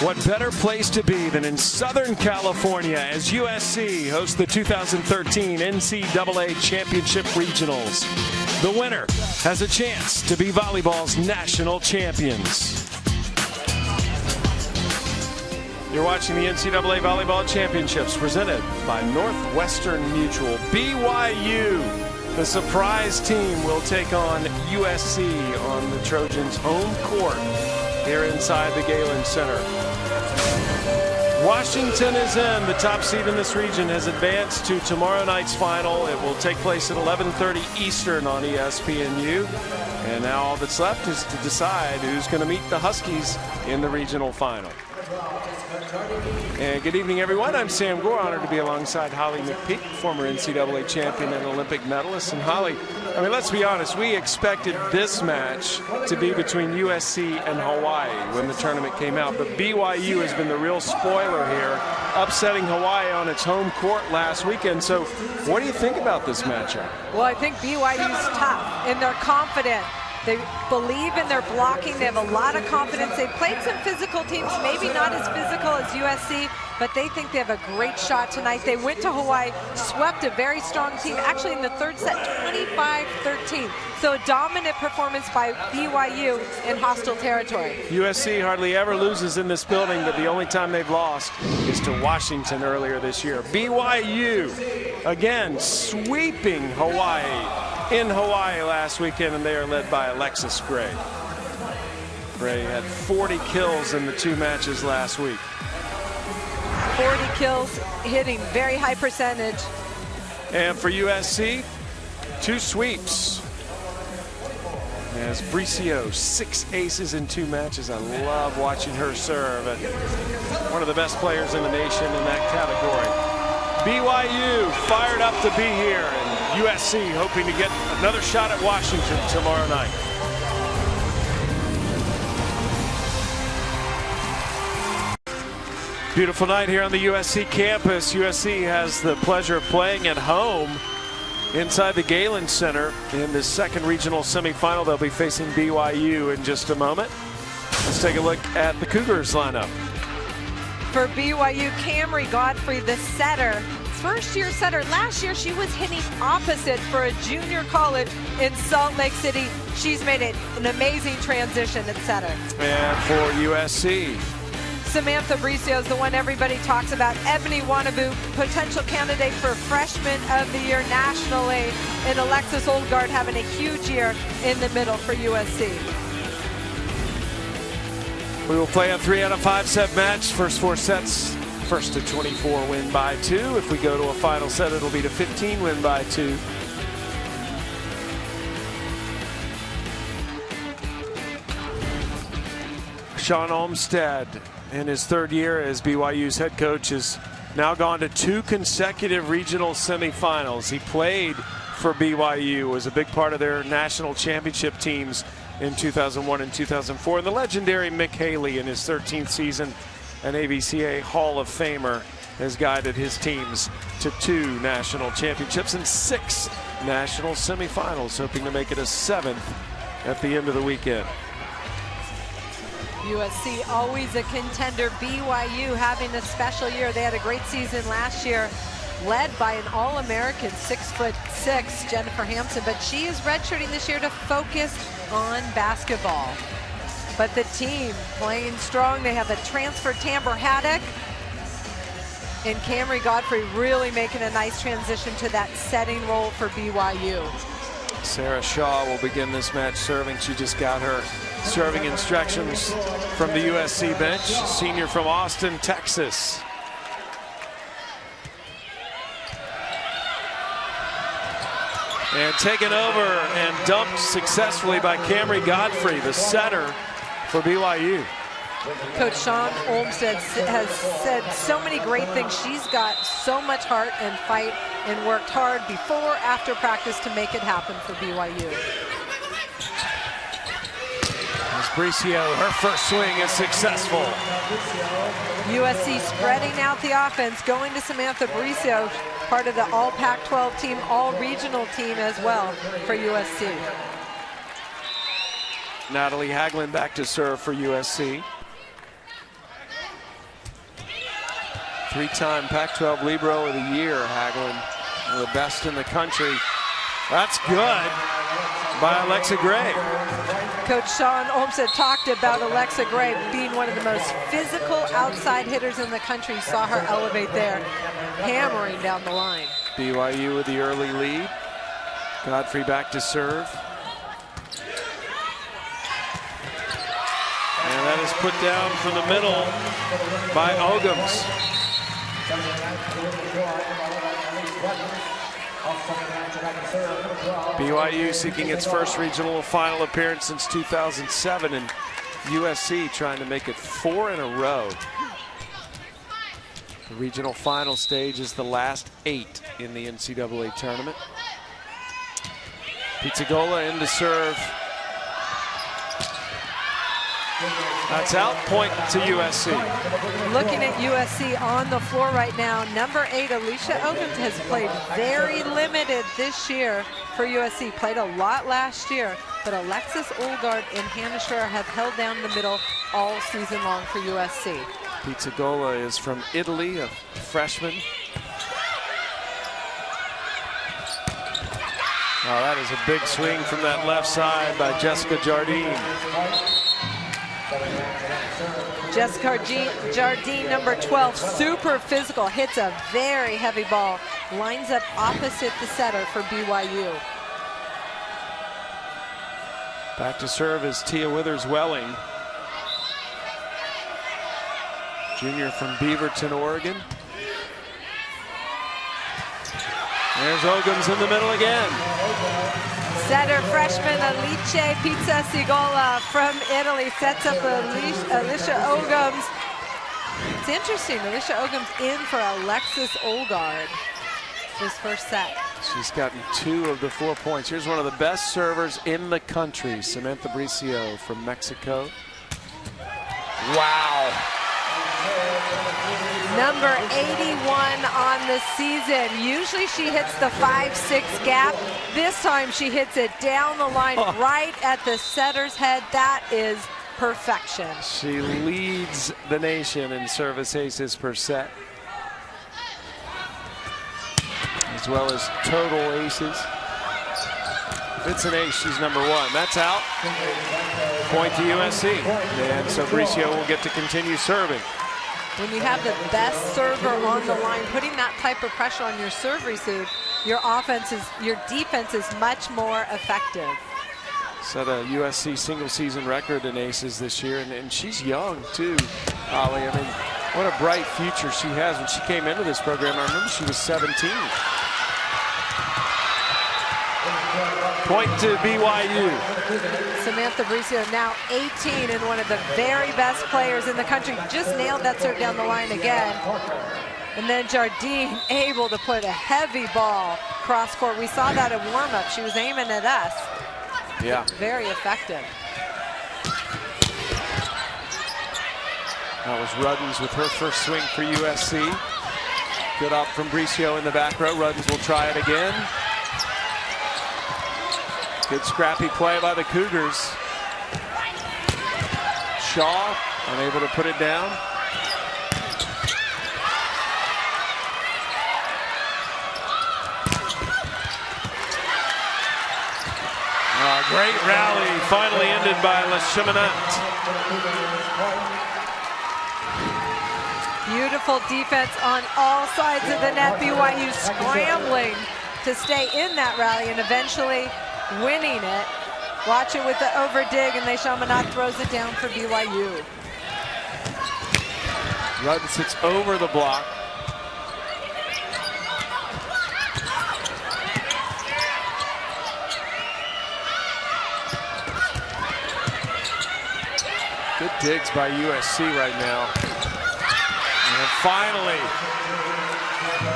What better place to be than in Southern California as USC hosts the 2013 NCAA Championship Regionals. The winner has a chance to be volleyball's national champions. You're watching the NCAA Volleyball Championships presented by Northwestern Mutual. BYU, the surprise team, will take on USC on the Trojans' home court here inside the Galen Center. Washington is in. The top seed in this region has advanced to tomorrow night's final. It will take place at 11:30 Eastern on ESPNU. And now all that's left is to decide who's going to meet the Huskies in the regional final. And good evening, everyone. I'm Sam Gore, honored to be alongside Holly McPeak, former NCAA champion and Olympic medalist. And Holly, I mean, let's be honest, we expected this match to be between USC and Hawaii when the tournament came out. But BYU has been the real spoiler here, upsetting Hawaii on its home court last weekend. So what do you think about this matchup? Well, I think BYU's tough and they're confident. They believe in their blocking. They have a lot of confidence. They've played some physical teams, maybe not as physical as USC, but they think they have a great shot tonight. They went to Hawaii, swept a very strong team, actually in the third set, 25-13. So a dominant performance by BYU in hostile territory. USC hardly ever loses in this building, but the only time they've lost is to Washington earlier this year. BYU, again, sweeping Hawaii in Hawaii last weekend, and they are led by Alexis Gray. Gray had 40 kills in the two matches last week. 40 kills, hitting very high percentage. And for USC, 2 sweeps. As Bricio, 6 aces in 2 matches. I love watching her serve. One of the best players in the nation in that category. BYU fired up to be here, and USC hoping to get another shot at Washington tomorrow night. Beautiful night here on the USC campus. USC has the pleasure of playing at home inside the Galen Center in the second regional semifinal. They'll be facing BYU in just a moment. Let's take a look at the Cougars lineup. For BYU, Camry Godfrey, the setter, first-year setter. Last year, she was hitting opposite for a junior college in Salt Lake City. She's made it an amazing transition at setter. And for USC, Samantha Bricio is the one everybody talks about. Ebony Wanabu, potential candidate for Freshman of the Year nationally. And Alexis Oldgaard having a huge year in the middle for USC. We will play a 3 out of 5 set match. First 4 sets, first to 24 win by 2. If we go to a final set, it'll be to 15 win by 2. Sean Olmstead, in his 3rd year as BYU's head coach, has now gone to 2 consecutive regional semifinals. He played for BYU, was a big part of their national championship teams in 2001 and 2004. And the legendary Mick Haley, in his 13th season, an AVCA Hall of Famer, has guided his teams to 2 national championships and 6 national semifinals, hoping to make it a 7th at the end of the weekend. USC always a contender. BYU having a special year. They had a great season last year, led by an All-American 6'6", Jennifer Hampson, but she is redshirting this year to focus on basketball. But the team playing strong. They have a transfer, Tamber Haddock, and Camry Godfrey really making a nice transition to that setting role for BYU. Sarah Shaw will begin this match serving. She just got her serving instructions from the USC bench. Senior from Austin, Texas. And taken over and dumped successfully by Camry Godfrey, the setter for BYU. Coach Sean Olmstead has said so many great things. She's got so much heart and fight and worked hard before, after practice to make it happen for BYU. As Bricio, her first swing is successful. USC spreading out the offense, going to Samantha Bricio, part of the all Pac-12 team, all regional team as well for USC. Natalie Haglund back to serve for USC. Three-time Pac-12 Libero of the Year, Hagelin, one of the best in the country. That's good by Alexa Gray. Coach Sean Olmsted talked about Alexa Gray being one of the most physical outside hitters in the country. Saw her elevate there, hammering down the line. BYU with the early lead. Godfrey back to serve. And that is put down from the middle by Ogums. BYU seeking its first regional final appearance since 2007, and USC trying to make it 4 in a row. The regional final stage is the last 8 in the NCAA tournament. Pizzagola in to serve. That's out, point to USC. Looking at USC on the floor right now, number 8, Alicia Ogums, has played very limited this year for USC. Played a lot last year, but Alexis Olgard and Hannah Schreier have held down the middle all season long for USC. Pizzagola is from Italy, a freshman. Oh, that is a big swing from that left side by Jessica Jardine. Jessica Jardine, number 12, super physical, hits a very heavy ball, lines up opposite the setter for BYU. Back to serve is Tia Withers-Welling, junior from Beaverton, Oregon. There's Ogums in the middle again. Setter freshman Alice Pizzagola from Italy sets up Alicia Ogums. It's interesting, Alicia Ogums in for Alexis Olgard this first set. She's gotten 2 of the 4 points. Here's one of the best servers in the country, Samantha Bricio from Mexico. Wow. Number 81 on the season. Usually she hits the 5-6 gap. This time she hits it down the line right at the setter's head. That is perfection. She leads the nation in service aces per set, as well as total aces. If it's an ace, she's number 1. That's out. Point to USC. And so Bricio will get to continue serving. When you have the best server on the line, putting that type of pressure on your serve receive, your defense is much more effective. Set a USC single season record in aces this year, and she's young too, Holly. I mean, what a bright future she has. When she came into this program, I remember she was 17. Point to BYU. Samantha Bricio now 18 and one of the very best players in the country. Just nailed that serve down the line again. And then Jardine able to put a heavy ball cross court. We saw that in warm-up. She was aiming at us. Yeah. Very effective. That was Ruddens with her first swing for USC. Good up from Bricio in the back row. Ruddens will try it again. Good scrappy play by the Cougars. Shaw unable to put it down. Great rally finally ended by La Cheminette. Beautiful defense on all sides of the net. BYU scrambling to stay in that rally and eventually winning it. Watch it with the overdig, and Chaminade throws it down for BYU. Rudd sits over the block. Good digs by USC right now. And finally,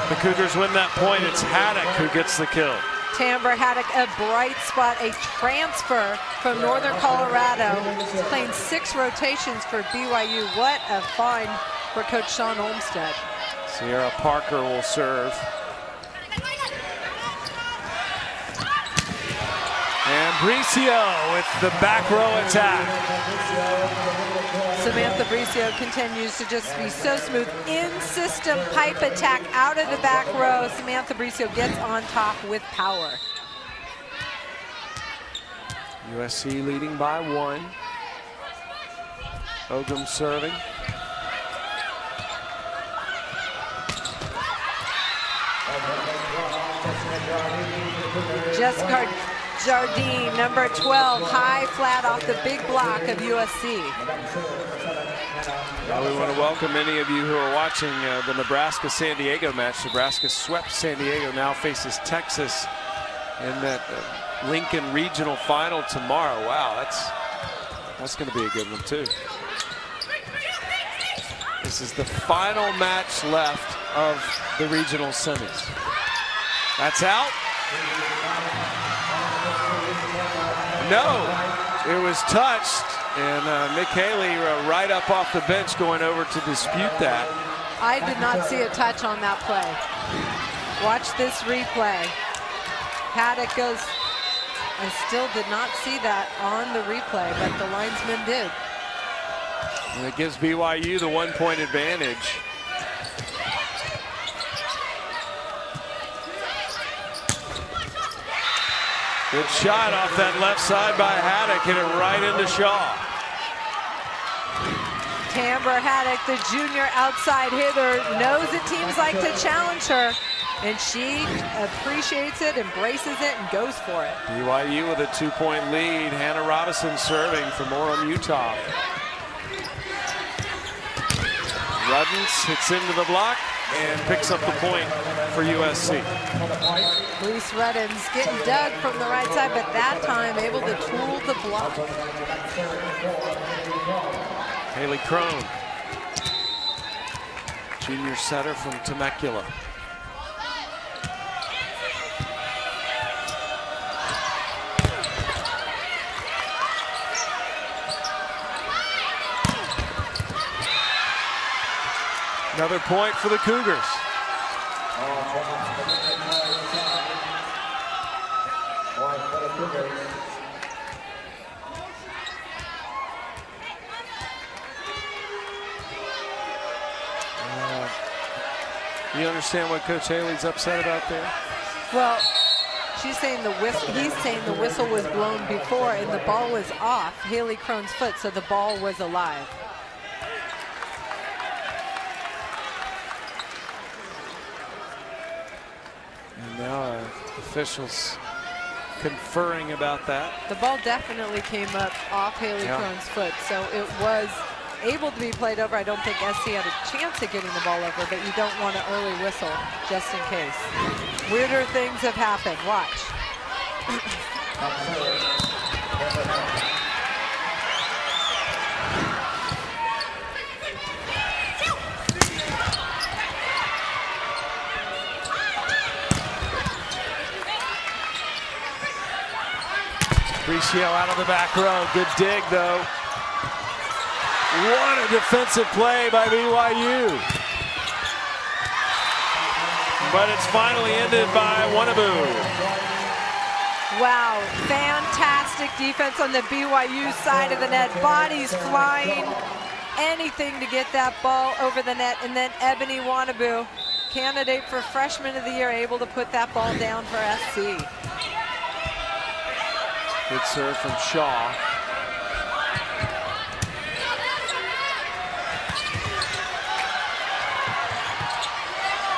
the Cougars win that point. It's Haddock who gets the kill. Tamber Haddock, a bright spot, a transfer from Northern Colorado. He's playing 6 rotations for BYU. What a find for Coach Sean Olmsted. Sierra Parker will serve. And Bricio with the back row attack. Samantha Bricio continues to just be so smooth. In-system pipe attack out of the back row. Samantha Bricio gets on top with power. USC leading by 1. Ogum serving. Jessica Jardine, number 12, high flat off the big block of USC. Well, we want to welcome any of you who are watching the Nebraska-San Diego match. Nebraska swept San Diego, now faces Texas in that Lincoln Regional Final tomorrow. Wow, that's going to be a good one too. This is the final match left of the regional semis. That's out. No, it was touched, and Nick Haley right up off the bench going over to dispute that. I did not see a touch on that play. Watch this replay. Haddock goes, I still did not see that on the replay, but the linesman did. And it gives BYU the 1-point advantage. Good shot off that left side by Haddock, hit it right into Shaw. Tamber Haddock, the junior outside hitter, knows that teams like to challenge her, and she appreciates it, embraces it, and goes for it. BYU with a 2-point lead. Hannah Robinson serving from Orem, Utah. Ruddens hits into the block and picks up the point for USC. Reese Ruddens getting dug from the right side, but that time able to tool the block. Haley Crone, junior setter from Temecula. Another point for the Cougars. You understand what Coach Haley's upset about there? Well, she's saying the whistle. He's saying the whistle was blown before, and the ball was off Haley Crone's foot, so the ball was alive. And now officials conferring about that. The ball definitely came up off Haley Crone's foot, so it was able to be played over. I don't think SC had a chance of getting the ball over, but you don't want an early whistle just in case. Weirder things have happened. Watch. Bricio out of the back row. Good dig, though. What a defensive play by BYU. But it's finally ended by Wanaboo. Wow, fantastic defense on the BYU side of the net. Bodies flying, anything to get that ball over the net. And then Ebony Wanaboo, candidate for Freshman of the Year, able to put that ball down for SC. Good serve from Shaw.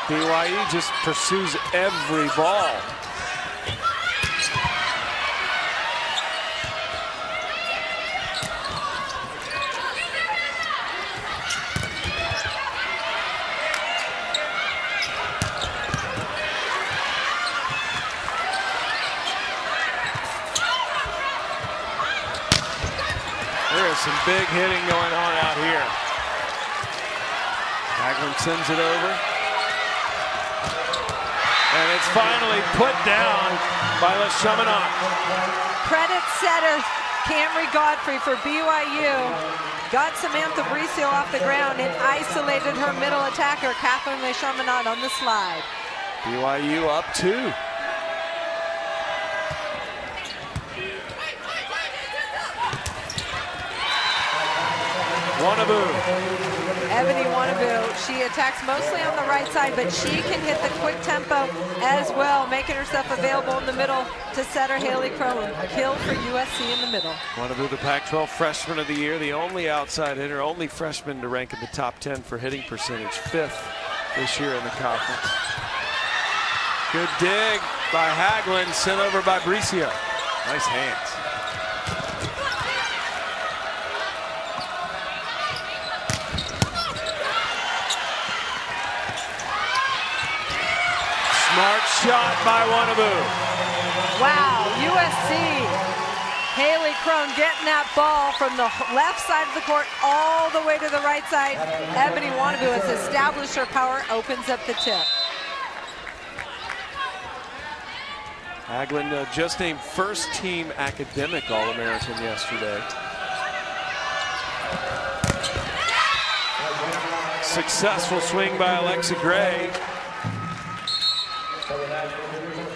BYU just pursues every ball. There's some big hitting going on out here. Haglund sends it over. And it's finally put down by LeChaminade. Credit setter Camry Godfrey for BYU. Got Samantha Bricio off the ground and isolated her middle attacker, Catherine LeChaminade, on the slide. BYU up 2. Ebony Wannabu, she attacks mostly on the right side, but she can hit the quick tempo as well, making herself available in the middle to setter Haley Crone. Kill for USC in the middle. Wannabu, the Pac-12 Freshman of the Year, the only outside hitter, only freshman to rank in the top 10 for hitting percentage, 5th this year in the conference. Good dig by Hagelin, sent over by Bricio. Nice hands. Smart shot by Wannabu. Wow, USC. Haley Crone getting that ball from the left side of the court all the way to the right side. Ebony Wannabu has established her power, opens up the tip. Hagelin just named first team academic All-American yesterday. Successful swing by Alexa Gray.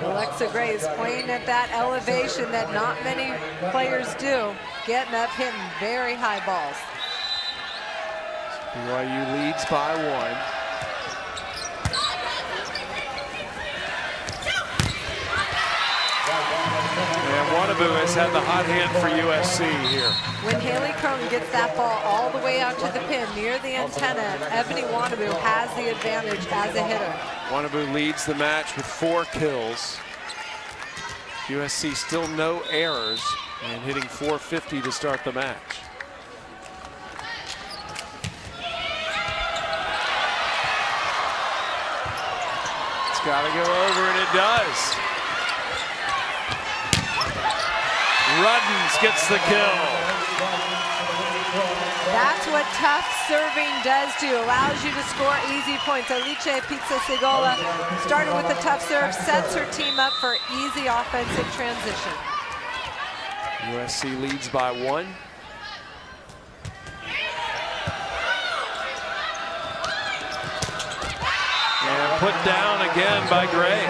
Alexa Gray is playing at that elevation that not many players do, getting up, hitting very high balls. BYU leads by 1. And Wannabu has had the hot hand for USC here. When Haley Crone gets that ball all the way out to the pin near the antenna, Ebony Wannabu has the advantage as a hitter. Wannabu leads the match with 4 kills. USC still no errors and hitting .450 to start the match. It's got to go over, and it does. Ruddens gets the kill. That's what tough serving does to you. Allows you to score easy points. Alice Pizza Segola started with a tough serve, sets her team up for easy offensive transition. USC leads by 1. And put down again by Gray.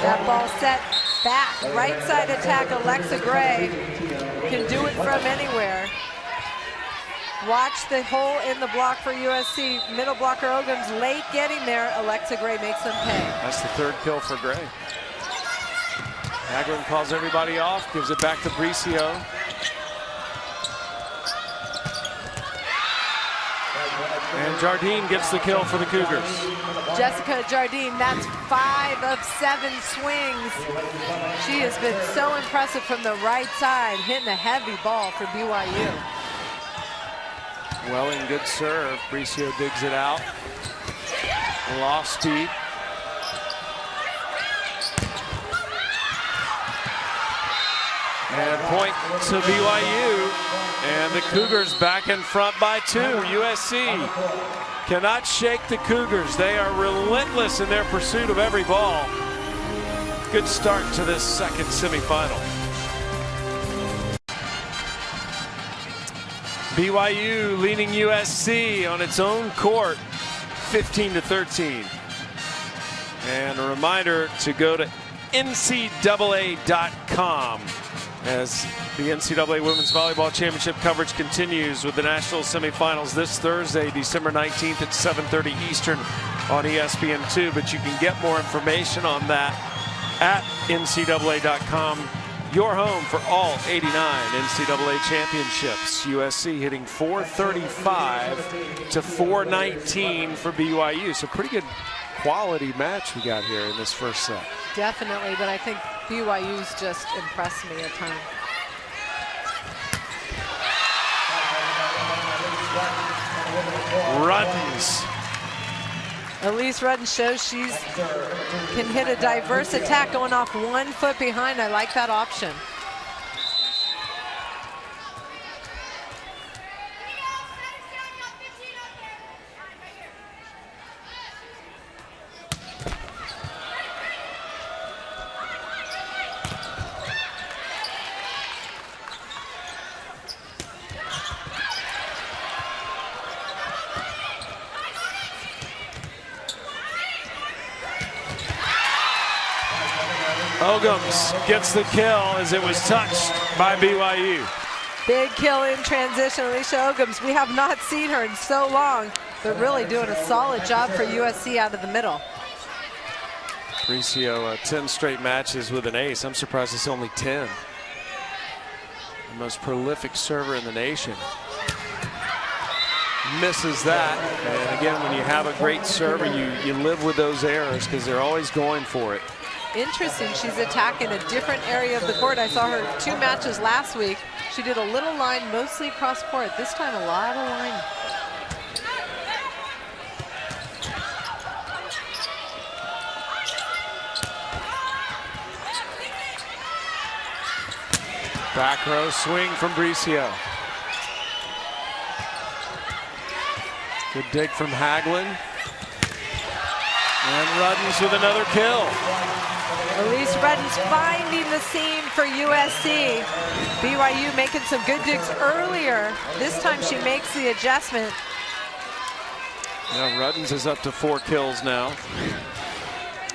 That ball set back, right side attack. Alexa Gray can do it from anywhere. Watch the hole in the block for USC. Middle blocker Ogum's late getting there. Alexa Gray makes them pay. That's the 3rd kill for Gray. Hagelin calls everybody off, gives it back to Bricio. And Jardine gets the kill for the Cougars. Jessica Jardine, that's 5 of 7 swings. She has been so impressive from the right side, hitting a heavy ball for BYU. Welling, good serve. Bricio digs it out. Lost speed. And point to BYU. And the Cougars back in front by 2. USC cannot shake the Cougars. They are relentless in their pursuit of every ball. Good start to this second semifinal. BYU leading USC on its own court, 15-13. And a reminder to go to NCAA.com as the NCAA Women's Volleyball Championship coverage continues with the national semifinals this Thursday, December 19th at 7:30 Eastern on ESPN2. But you can get more information on that at NCAA.com. Your home for all 89 NCAA championships. USC hitting .435 to .419 for BYU. So pretty good quality match we got here in this first set. Definitely, but I think BYU's just impressed me a ton. Ruddens. Elise Rudden shows she can hit a diverse attack going off 1 foot behind. I like that option. Ogums gets the kill as it was touched by BYU. Big kill in transition, Alicia Ogums. We have not seen her in so long, but really doing a solid job for USC out of the middle. Bricio, 10 straight matches with an ace. I'm surprised it's only 10. The most prolific server in the nation. Misses that. And again, when you have a great server, you live with those errors because they're always going for it. Interesting, she's attacking a different area of the court. I saw her 2 matches last week. She did a little line, mostly cross court. This time a lot of line. Back row swing from Bricio. Good dig from Hagelin. And Ruddens with another kill. Elise Ruddens finding the seam for USC. BYU making some good digs earlier. This time she makes the adjustment. Now Ruddens is up to 4 kills now.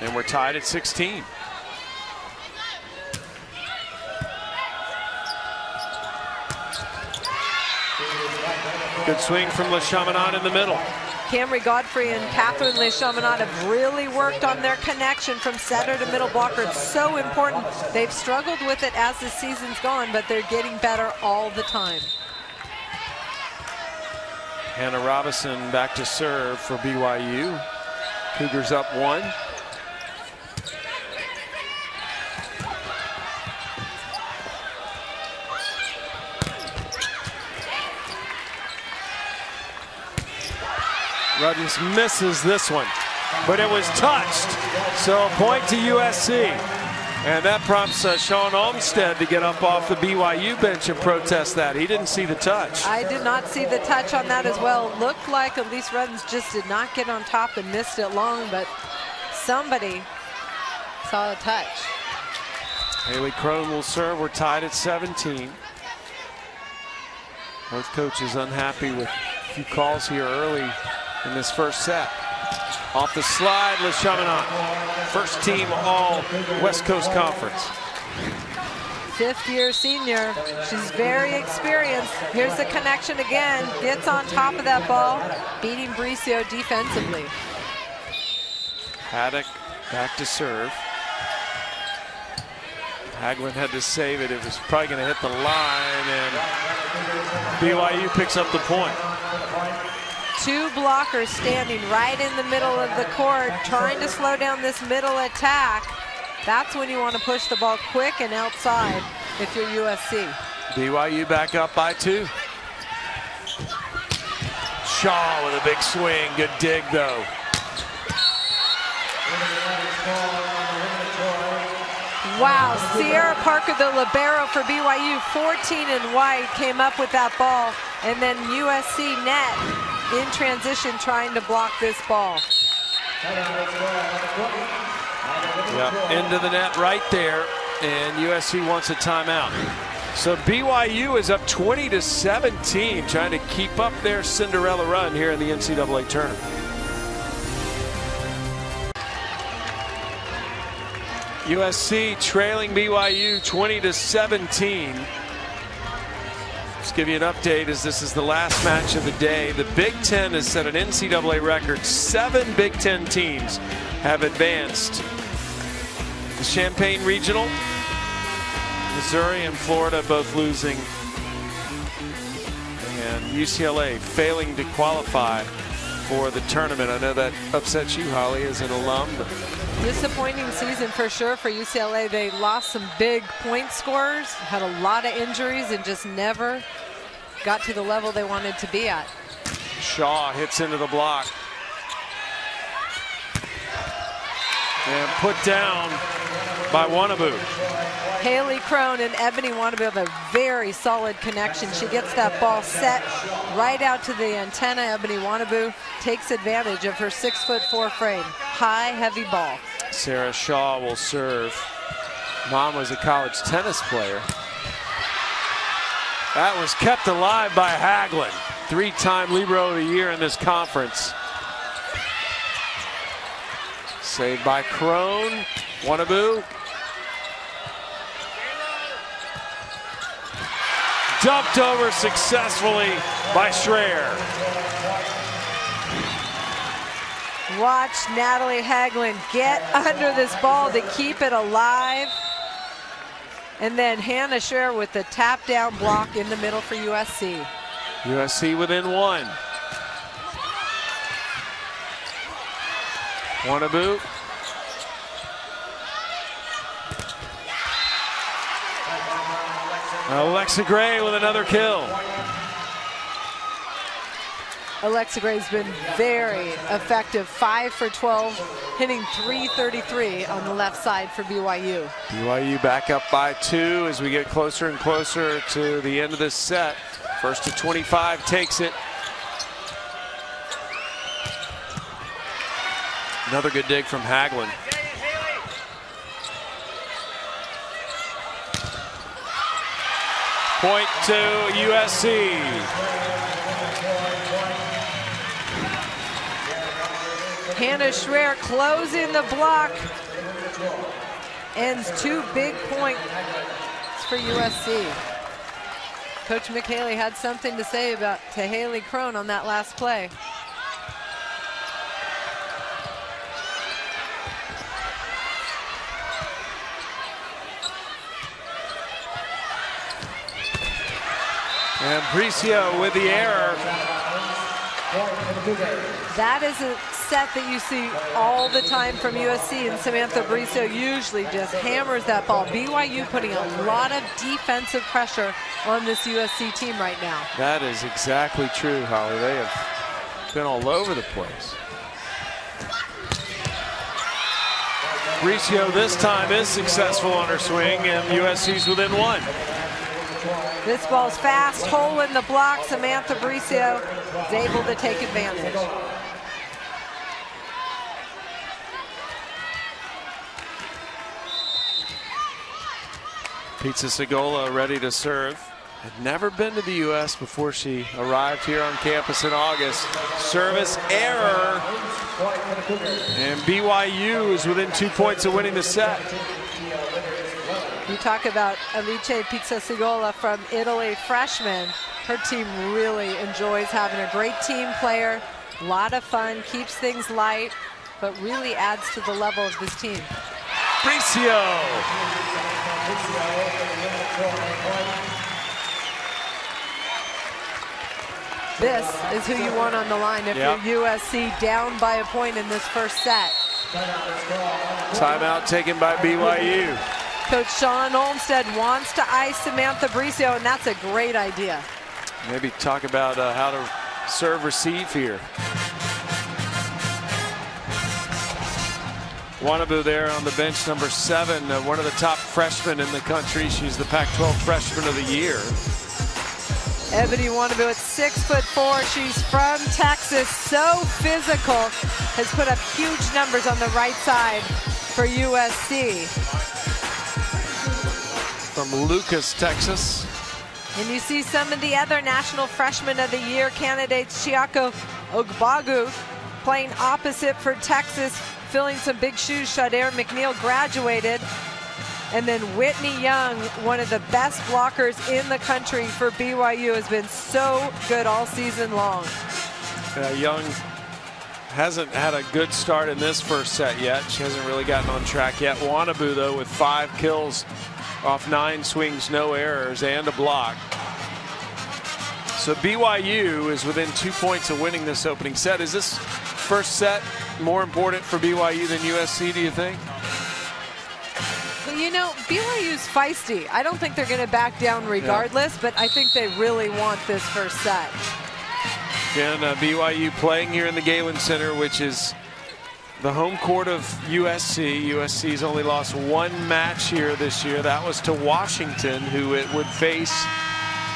And we're tied at 16. Good swing from LeChaminade in the middle. Camry Godfrey and Catherine LeChaminade have really worked on their connection from setter to middle blocker. It's so important. They've struggled with it as the season's gone, but they're getting better all the time. Hannah Robinson back to serve for BYU. Cougars up 1. Ruddens misses this one, but it was touched. So point to USC. And that prompts Sean Olmstead to get up off the BYU bench and protest that. He didn't see the touch. I did not see the touch on that as well. Looked like Elise Ruddens just did not get on top and missed it long, but somebody saw a touch. Haley Crone will serve. We're tied at 17. Both coaches unhappy with a few calls here early in this first set. Off the slide, LeChaminade. First team all West Coast Conference. 5th-year senior. She's very experienced. Here's the connection again. Gets on top of that ball, beating Bricio defensively. Haddock back to serve. Hagelin had to save it. It was probably going to hit the line, and BYU picks up the point. 2 blockers standing right in the middle of the court, trying to slow down this middle attack. That's when you want to push the ball quick and outside if you're USC. BYU back up by 2. Shaw with a big swing. Good dig, though. Wow, Sierra Parker, the libero for BYU, 14 and white, came up with that ball. And then USC net in transition trying to block this ball. Yep, into the net right there, and USC wants a timeout. So BYU is up 20-17, trying to keep up their Cinderella run here in the NCAA tournament. USC trailing BYU 20-17. Just give you an update as this is the last match of the day. The Big Ten has set an NCAA record. 7 Big Ten teams have advanced. The Champaign Regional, Missouri and Florida both losing, and UCLA failing to qualify for the tournament. I know that upsets you, Holly, as an alum. But disappointing season for sure for UCLA. They lost some big point scorers, had a lot of injuries, and just never got to the level they wanted to be at. Shaw hits into the block. And put down by Wannabu. Haley Crone and Ebony Wannabu have a very solid connection. She gets that ball set right out to the antenna. Ebony Wannabu takes advantage of her 6'4" frame. High, heavy ball. Sarah Shaw will serve. Mom was a college tennis player. That was kept alive by Hagelin. 3-time Libero of the Year in this conference. Saved by Crone. Wannabu. dumped over successfully by Schreier. Watch Natalie Hagelin get under this ball to keep it alive. And then Hannah Schreier with the tap down block in the middle for USC. USC within one. Wannabu. Alexa Gray with another kill. Alexa Gray's been very effective, 5 for 12, hitting .333 on the left side for BYU. BYU back up by 2 as we get closer and closer to the end of this set. First to 25 takes it. Another good dig from Hagelin. Point to USC. Hannah Schreier closing the block. Ends 2 big points for USC. Coach McHaley had something to say to Haley Crone on that last play. And Bricio with the error. That is a set that you see all the time from USC, and Samantha Bricio usually just hammers that ball. BYU putting a lot of defensive pressure on this USC team right now. That is exactly true, Holly. They have been all over the place. Bricio this time is successful on her swing, and USC's within 1. This ball's fast, hole in the block. Samantha Bricio is able to take advantage. Pizza Segola ready to serve. Had never been to the U.S. before she arrived here on campus in August. Service error. And BYU is within 2 points of winning the set. You talk about Alice Pizza Segola from Italy, freshman. Her team really enjoys having a great team player. A lot of fun, keeps things light, but really adds to the level of this team. Bricio. This is who you want on the line if you're USC down by a point in this first set. Timeout taken by BYU. Coach Sean Olmstead wants to ice Samantha Bricio, and that's a great idea. Maybe talk about how to serve receive here. Wannabu there on the bench, number 7, one of the top freshmen in the country. She's the Pac-12 Freshman of the Year. Ebony Wannabu at 6'4". She's from Texas, so physical. Has put up huge numbers on the right side for USC. From Lucas, Texas. And you see some of the other National Freshman of the Year candidates. Chiako Ogbagu playing opposite for Texas, filling some big shoes. Shadair McNeil graduated. And then Whitney Young, one of the best blockers in the country for BYU, has been so good all season long. Young hasn't had a good start in this first set yet. She hasn't really gotten on track yet. Wannabu, though, with 5 kills off 9 swings, no errors, and a block. So BYU is within 2 points of winning this opening set. Is this first set more important for BYU than USC, do you think? Well, you know, BYU's feisty. I don't think they're going to back down regardless, but I think they really want this first set. Again, BYU playing here in the Galen Center, which is the home court of USC. USC's only lost 1 match here this year. That was to Washington, who it would face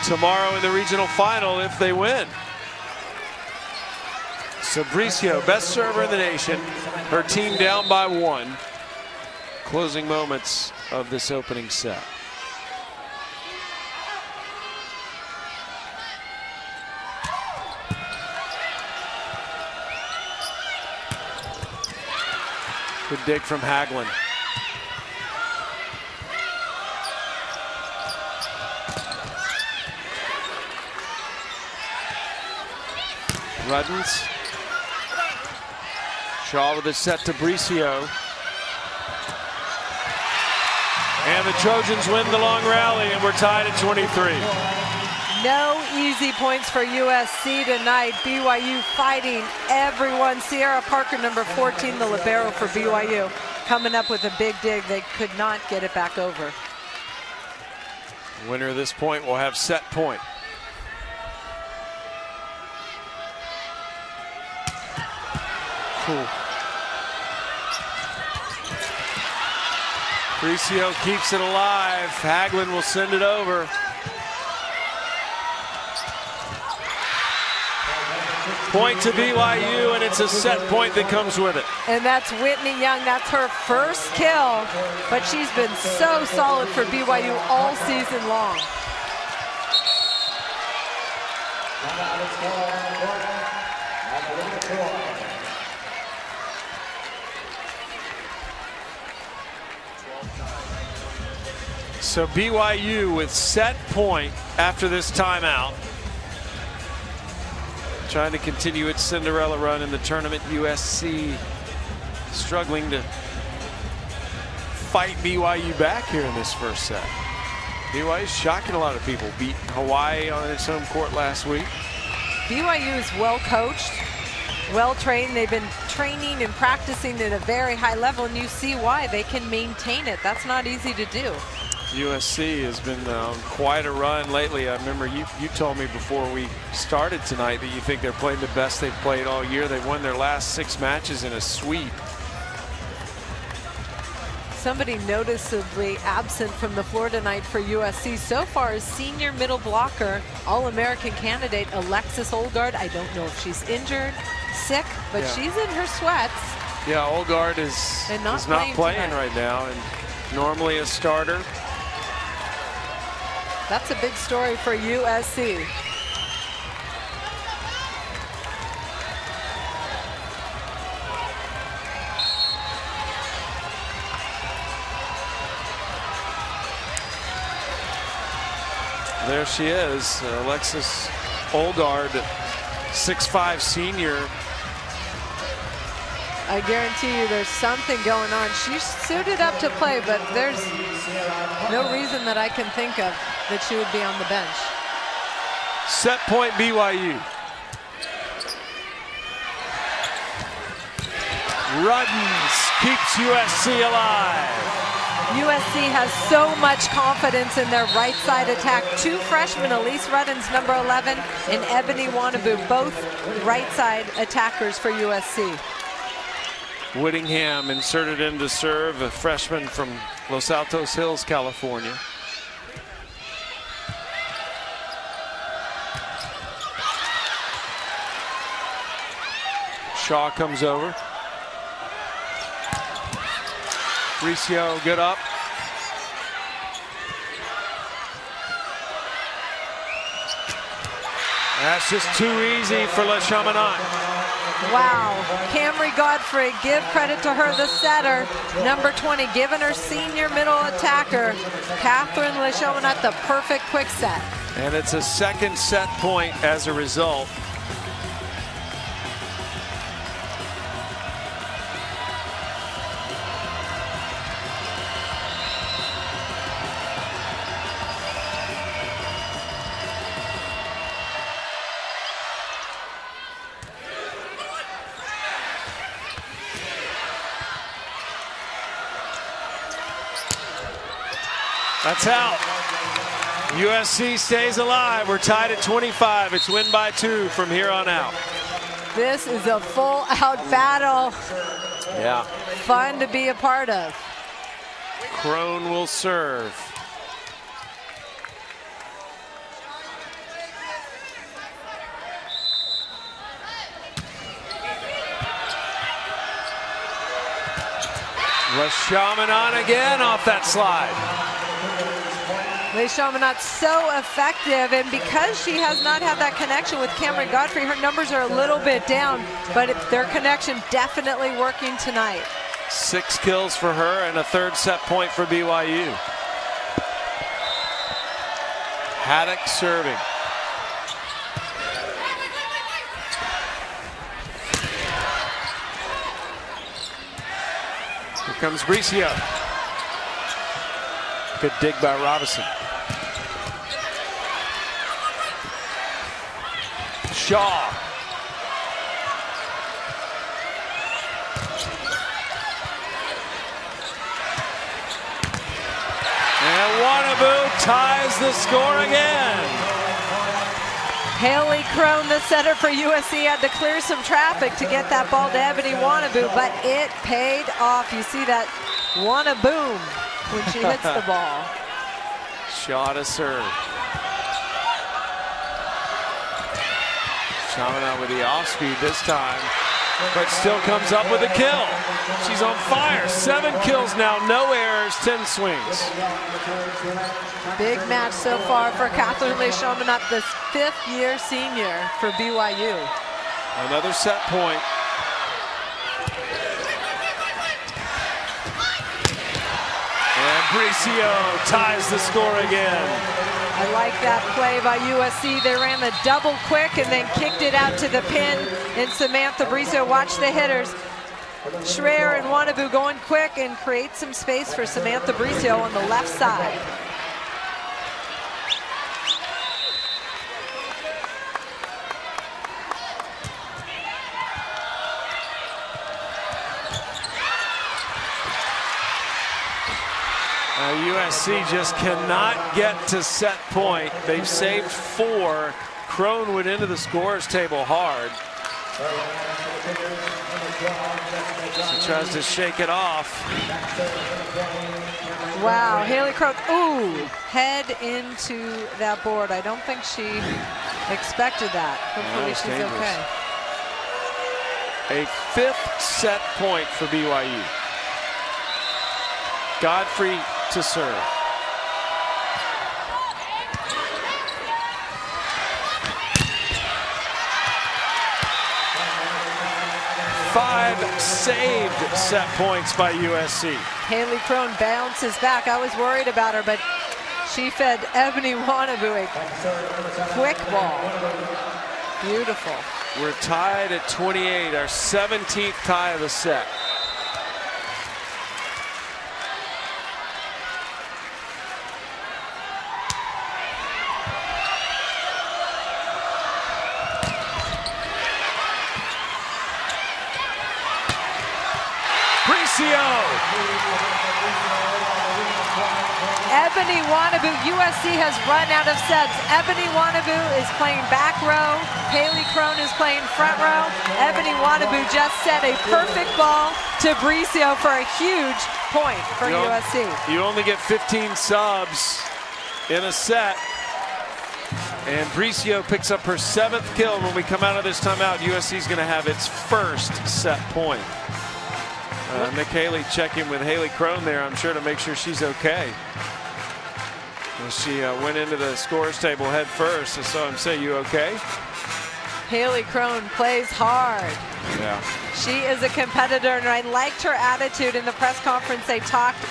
tomorrow in the regional final if they win. So Bricio, best server in the nation. Her team down by 1. Closing moments of this opening set. Good dig from Hagelin. Ruddens. Shaw with a set to Bricio. And the Trojans win the long rally, and we're tied at 23. No easy points for USC tonight. BYU fighting everyone. Sierra Parker, number 14, the libero for BYU, coming up with a big dig. They could not get it back over. Winner of this point will have set point. Cool. Bricio keeps it alive. Hagelin will send it over. Point to BYU, and it's a set point that comes with it. And that's Whitney Young. That's her first kill, but she's been so solid for BYU all season long. So BYU with set point after this timeout, trying to continue its Cinderella run in the tournament. USC struggling to fight BYU back here in this first set. BYU's shocking a lot of people. Beat Hawaii on its home court last week. BYU is well coached, well trained. They've been training and practicing at a very high level, and you see why they can maintain it. That's not easy to do. USC has been on quite a run lately. I remember you told me before we started tonight that you think they're playing the best they've played all year. They've won their last 6 matches in a sweep. Somebody noticeably absent from the floor tonight for USC so far is senior middle blocker, All-American candidate Alexis Olgard. I don't know if she's injured, sick, but she's in her sweats. Yeah, Olgard is not playing right now, and normally a starter. That's a big story for USC. There she is, Alexis Olgard, 6'5" senior. I guarantee you there's something going on. She's suited up to play, but there's no reason that I can think of that she would be on the bench. Set point BYU. Ruddens keeps USC alive. USC has so much confidence in their right side attack. 2 freshmen, Elise Ruddens, number 11, and Ebony Wanabu, both right side attackers for USC. Whittingham inserted in to serve, a freshman from Los Altos Hills, California. Shaw comes over. Bricio, good up. That's just too easy for Le Chaminade. Wow, Camry Godfrey, give credit to her, the setter, number 20, giving her senior middle attacker, Catherine Le Chaminade, the perfect quick set. And it's a second set point as a result. That's out. USC stays alive. We're tied at 25. It's win by 2 from here on out. This is a full-out battle. Yeah. Fun to be a part of. Crone will serve. Le Chaminade again off that slide. Le Chaminade so effective, and because she has not had that connection with Cameron Godfrey, her numbers are a little bit down, but their connection definitely working tonight. 6 kills for her and a third set point for BYU. Haddock serving. comes Bricio. Good dig by Robinson. Shaw. And Wanaboo ties the score again. Haley Crone, the setter for USC, had to clear some traffic to get that ball to Ebony Wanaboo, but it paid off. You see that Wanaboom when she hits the ball. Shaw to serve. Shamana with the off speed this time, but still comes up with a kill. She's on fire. 7 kills now, no errors, 10 swings. Big match so far for Catherine Lee Shamana, the 5th-year senior for BYU. Another set point. And Bricio ties the score again. I like that play by USC. They ran the double quick and then kicked it out to the pin. And Samantha Bricio, watch the hitters. Schreier and Wanaboo going quick and create some space for Samantha Bricio on the left side. USC just cannot get to set point. They've saved 4. Crone went into the scorers table hard. She tries to shake it off. Wow, Haley Crone, ooh, head into that board. I don't think she expected that. Hopefully she's dangerous. Okay. A 5th set point for BYU. Godfrey to serve. Five saved set points by USC. Haley Crone bounces back. I was worried about her, but she fed Ebony Wanaboo a quick ball. Beautiful. We're tied at 28, our 17th tie of the set. Ebony Wanaboo, USC has run out of sets. Ebony Wanaboo is playing back row. Haley Crone is playing front row. Ebony Wanaboo just set a perfect ball to Bricio for a huge point for USC. You only get 15 subs in a set. And Bricio picks up her 7th kill. When we come out of this timeout, USC is going to have its first set point. Nick Haley checking with Haley Crone there, I'm sure, to make sure she's okay. Well, she went into the scorers table head first. I saw him say, "You okay?" Haley Crone plays hard. Yeah. She is a competitor, and I liked her attitude in the press conference. They talked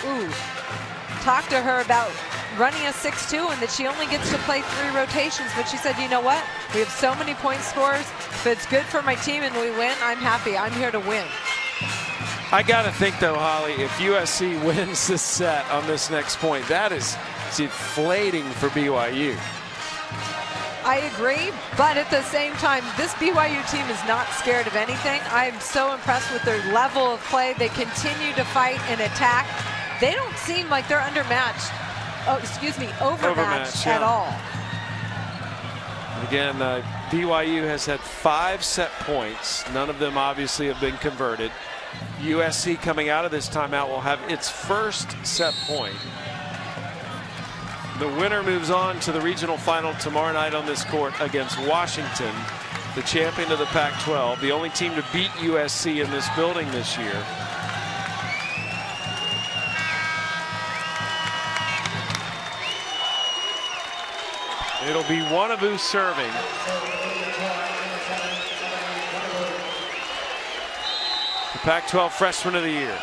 to her about running a 6-2 and that she only gets to play 3 rotations. But she said, you know what? We have so many point scorers. If it's good for my team and we win, I'm happy. I'm here to win. I got to think, though, Holly, if USC wins this set on this next point, that is deflating for BYU. I agree, but at the same time, this BYU team is not scared of anything. I'm so impressed with their level of play. They continue to fight and attack. They don't seem like they're overmatched at all. Again, BYU has had 5 set points. None of them obviously have been converted. USC coming out of this timeout will have its first set point. The winner moves on to the regional final tomorrow night on this court against Washington, the champion of the Pac-12, the only team to beat USC in this building this year. It'll be Wanaboo serving. The Pac-12 Freshman of the Year.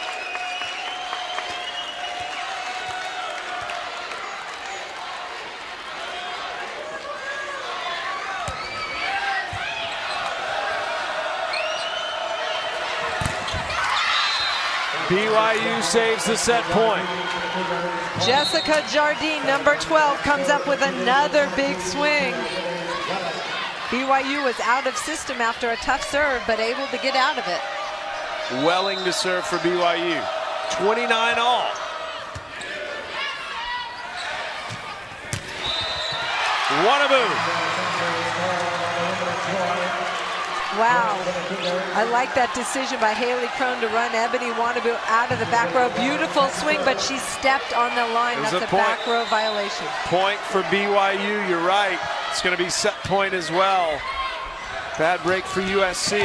BYU saves the set point. Jessica Jardine, number 12, comes up with another big swing. BYU was out of system after a tough serve, but able to get out of it. Welling to serve for BYU. 29 all. Wanaboo. Wow, I like that decision by Haley Crone to run Ebony Wanaboo out of the back row. Beautiful swing, but she stepped on the line. That's a back row violation. Point for BYU, you're right. It's going to be set point as well. Bad break for USC.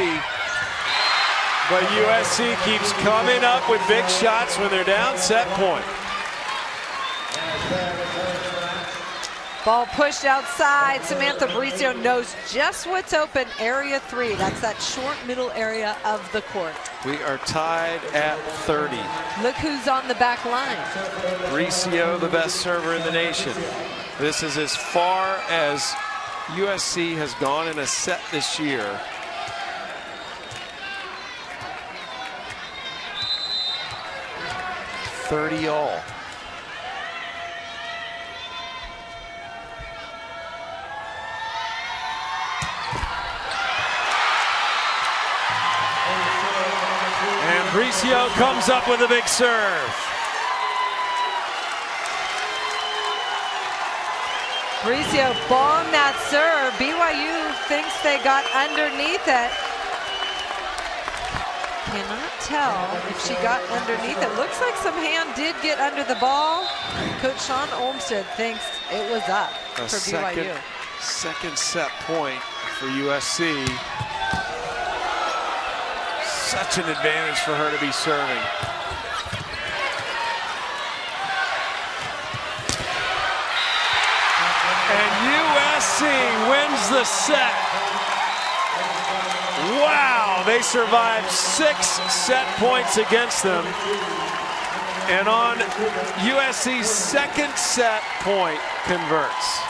But USC keeps coming up with big shots when they're down set point. Ball pushed outside. Samantha Bricio knows just what's open. Area 3. That's that short middle area of the court. We are tied at 30. Look who's on the back line. Bricio, the best server in the nation. This is as far as USC has gone in a set this year. $30 all. Bricio comes up with a big serve. Bricio bombed that serve. BYU thinks they got underneath it. Cannot tell if she got underneath it. Looks like some hand did get under the ball. Coach Sean Olmsted thinks it was up for BYU. Second set point for USC. Such an advantage for her to be serving. And USC wins the set. Wow, they survived 6 set points against them. And on USC's second set point converts.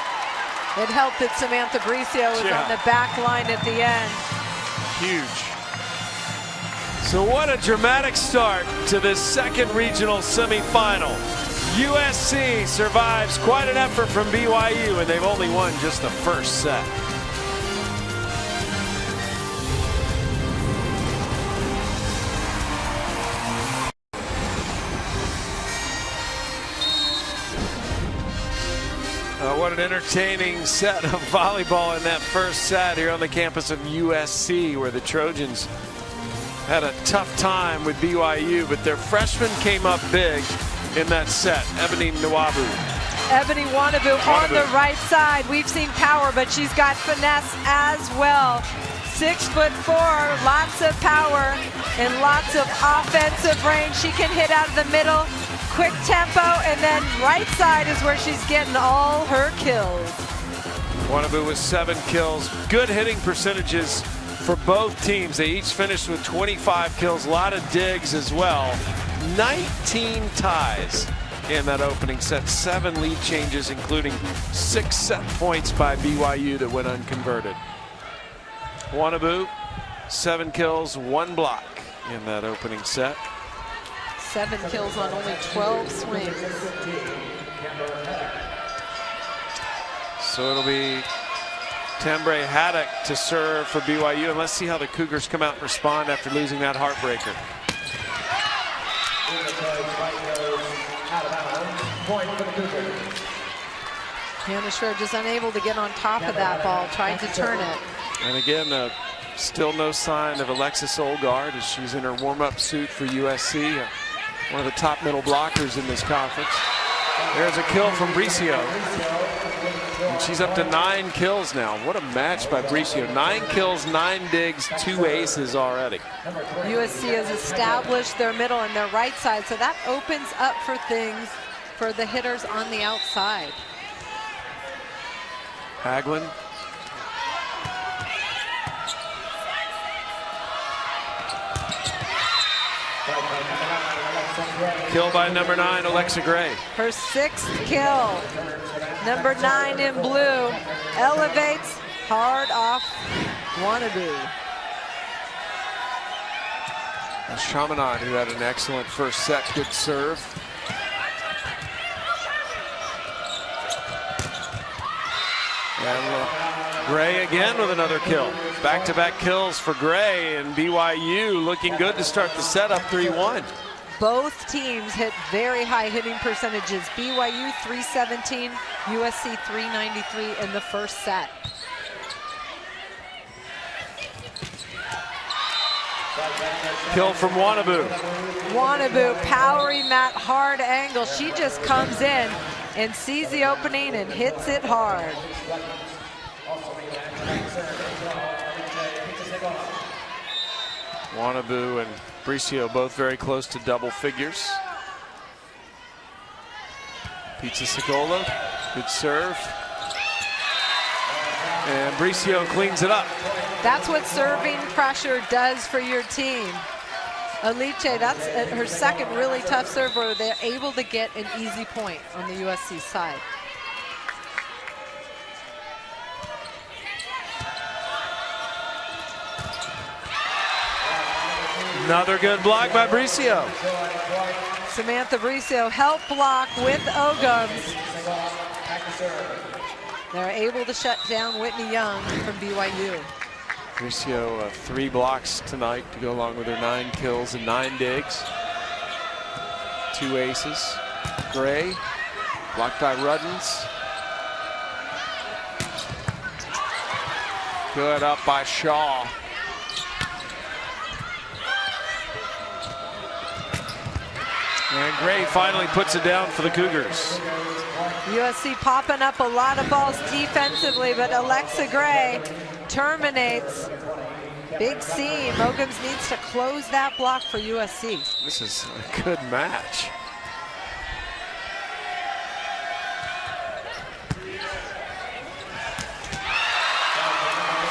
It helped that Samantha Bricio was on the back line at the end. Huge. So what a dramatic start to this second regional semifinal. USC survives quite an effort from BYU, and they've only won just the first set. What an entertaining set of volleyball in that first set here on the campus of USC, where the Trojans had a tough time with BYU, but their freshman came up big in that set. Ebony Wanaboo. Ebony Wanaboo on the right side. We've seen power, but she's got finesse as well. 6'4", lots of power and lots of offensive range. She can hit out of the middle, quick tempo, and then right side is where she's getting all her kills. Wanaboo with 7 kills. Good hitting percentages for both teams. They each finished with 25 kills, a lot of digs as well. 19 ties in that opening set, 7 lead changes, including 6 set points by BYU that went unconverted. Wanaboo, 7 kills, 1 block in that opening set. 7 kills on only 12 swings. So it'll be Tambre Haddock to serve for BYU, and let's see how the Cougars come out and respond after losing that heartbreaker. Hannah Schroeder just unable to get on top of that ball, trying to turn it. And again, still no sign of Alexis Olgard as she's in her warm-up suit for USC, one of the top middle blockers in this conference. There's a kill from Bricio. And she's up to 9 kills now. What a match by Bricio. 9 kills, 9 digs, 2 aces already. USC has established their middle and their right side, so that opens up for things for the hitters on the outside. Haglund. Kill by number 9, Alexa Gray. Her 6th kill. Number 9 in blue elevates hard off Wanaboo. Chaminade, who had an excellent first set, good serve. And Gray again with another kill. Back-to-back kills for Gray, and BYU looking good to start the set up 3-1. Both teams hit very high hitting percentages. BYU 317, USC 393 in the first set. Kill from Wannabu. Wannabu powering that hard angle. She just comes in and sees the opening and hits it hard. Wannabu and Bricio both very close to double figures. Pizza Segola, good serve. And Bricio cleans it up. That's what serving pressure does for your team. Alice, that's her second really tough serve where they're able to get an easy point on the USC side. Another good block by Bricio. Samantha Bricio help block with Ogums. They're able to shut down Whitney Young from BYU. Bricio 3 blocks tonight to go along with her 9 kills and 9 digs. 2 aces. Gray blocked by Ruddens. Good up by Shaw. And Gray finally puts it down for the Cougars. USC popping up a lot of balls defensively, but Alexa Gray terminates. Big seam. Ogums needs to close that block for USC. This is a good match.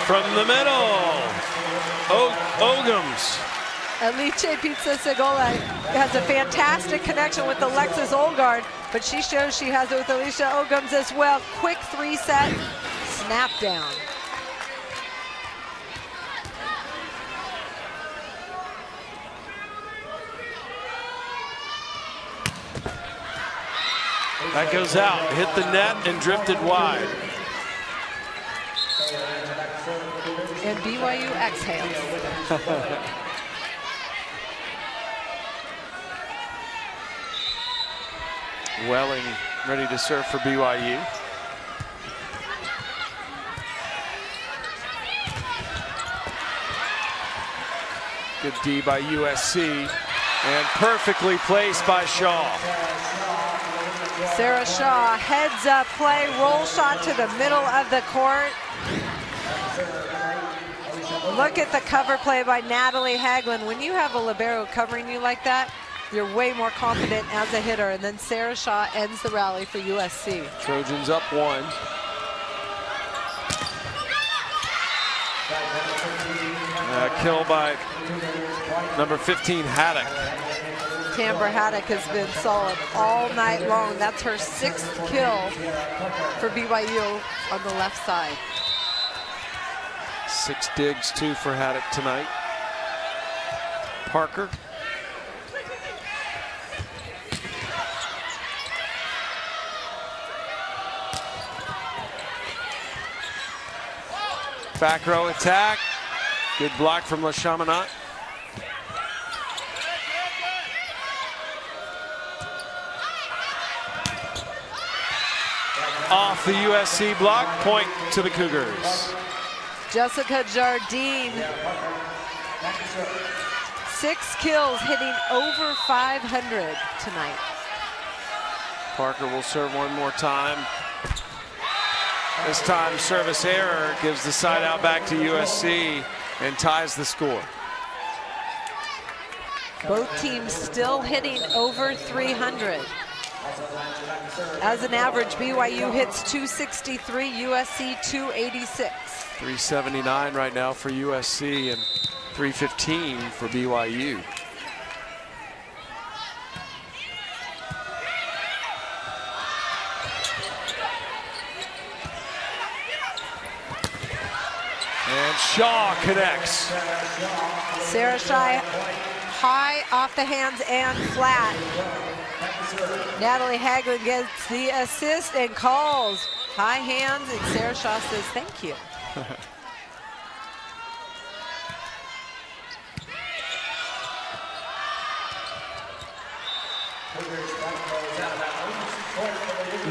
From the middle, Ogums. Alice Pizza Segola has a fantastic connection with Alexis Olgard, but she shows she has it with Alicia Ogums as well. Quick 3-set snap down. That goes out, hit the net and drifted wide. And BYU exhales. Welling ready to serve for BYU. Good D by USC and perfectly placed by Shaw. Sarah Shaw heads up play, roll shot to the middle of the court. Look at the cover play by Natalie Haglund. When you have a libero covering you like that, you're way more confident as a hitter. And then Sarah Shaw ends the rally for USC. Trojans up 1. Kill by number 15, Haddock. Tambra Haddock has been solid all night long. That's her 6th kill for BYU on the left side. 6 digs, 2 for Haddock tonight. Parker. Back row attack. Good block from Chaminade. Off the USC block, point to the Cougars. Jessica Jardine, 6 kills, hitting over 500 tonight. Parker will serve one more time. This time, service error gives the side out back to USC and ties the score. Both teams still hitting over 300. As an average, BYU hits 263, USC 286. 379 right now for USC and 315 for BYU. And Shaw connects. Sarah high off the hands and flat. Natalie Hagelin gets the assist and calls high hands, and Sarah Shaw says thank you.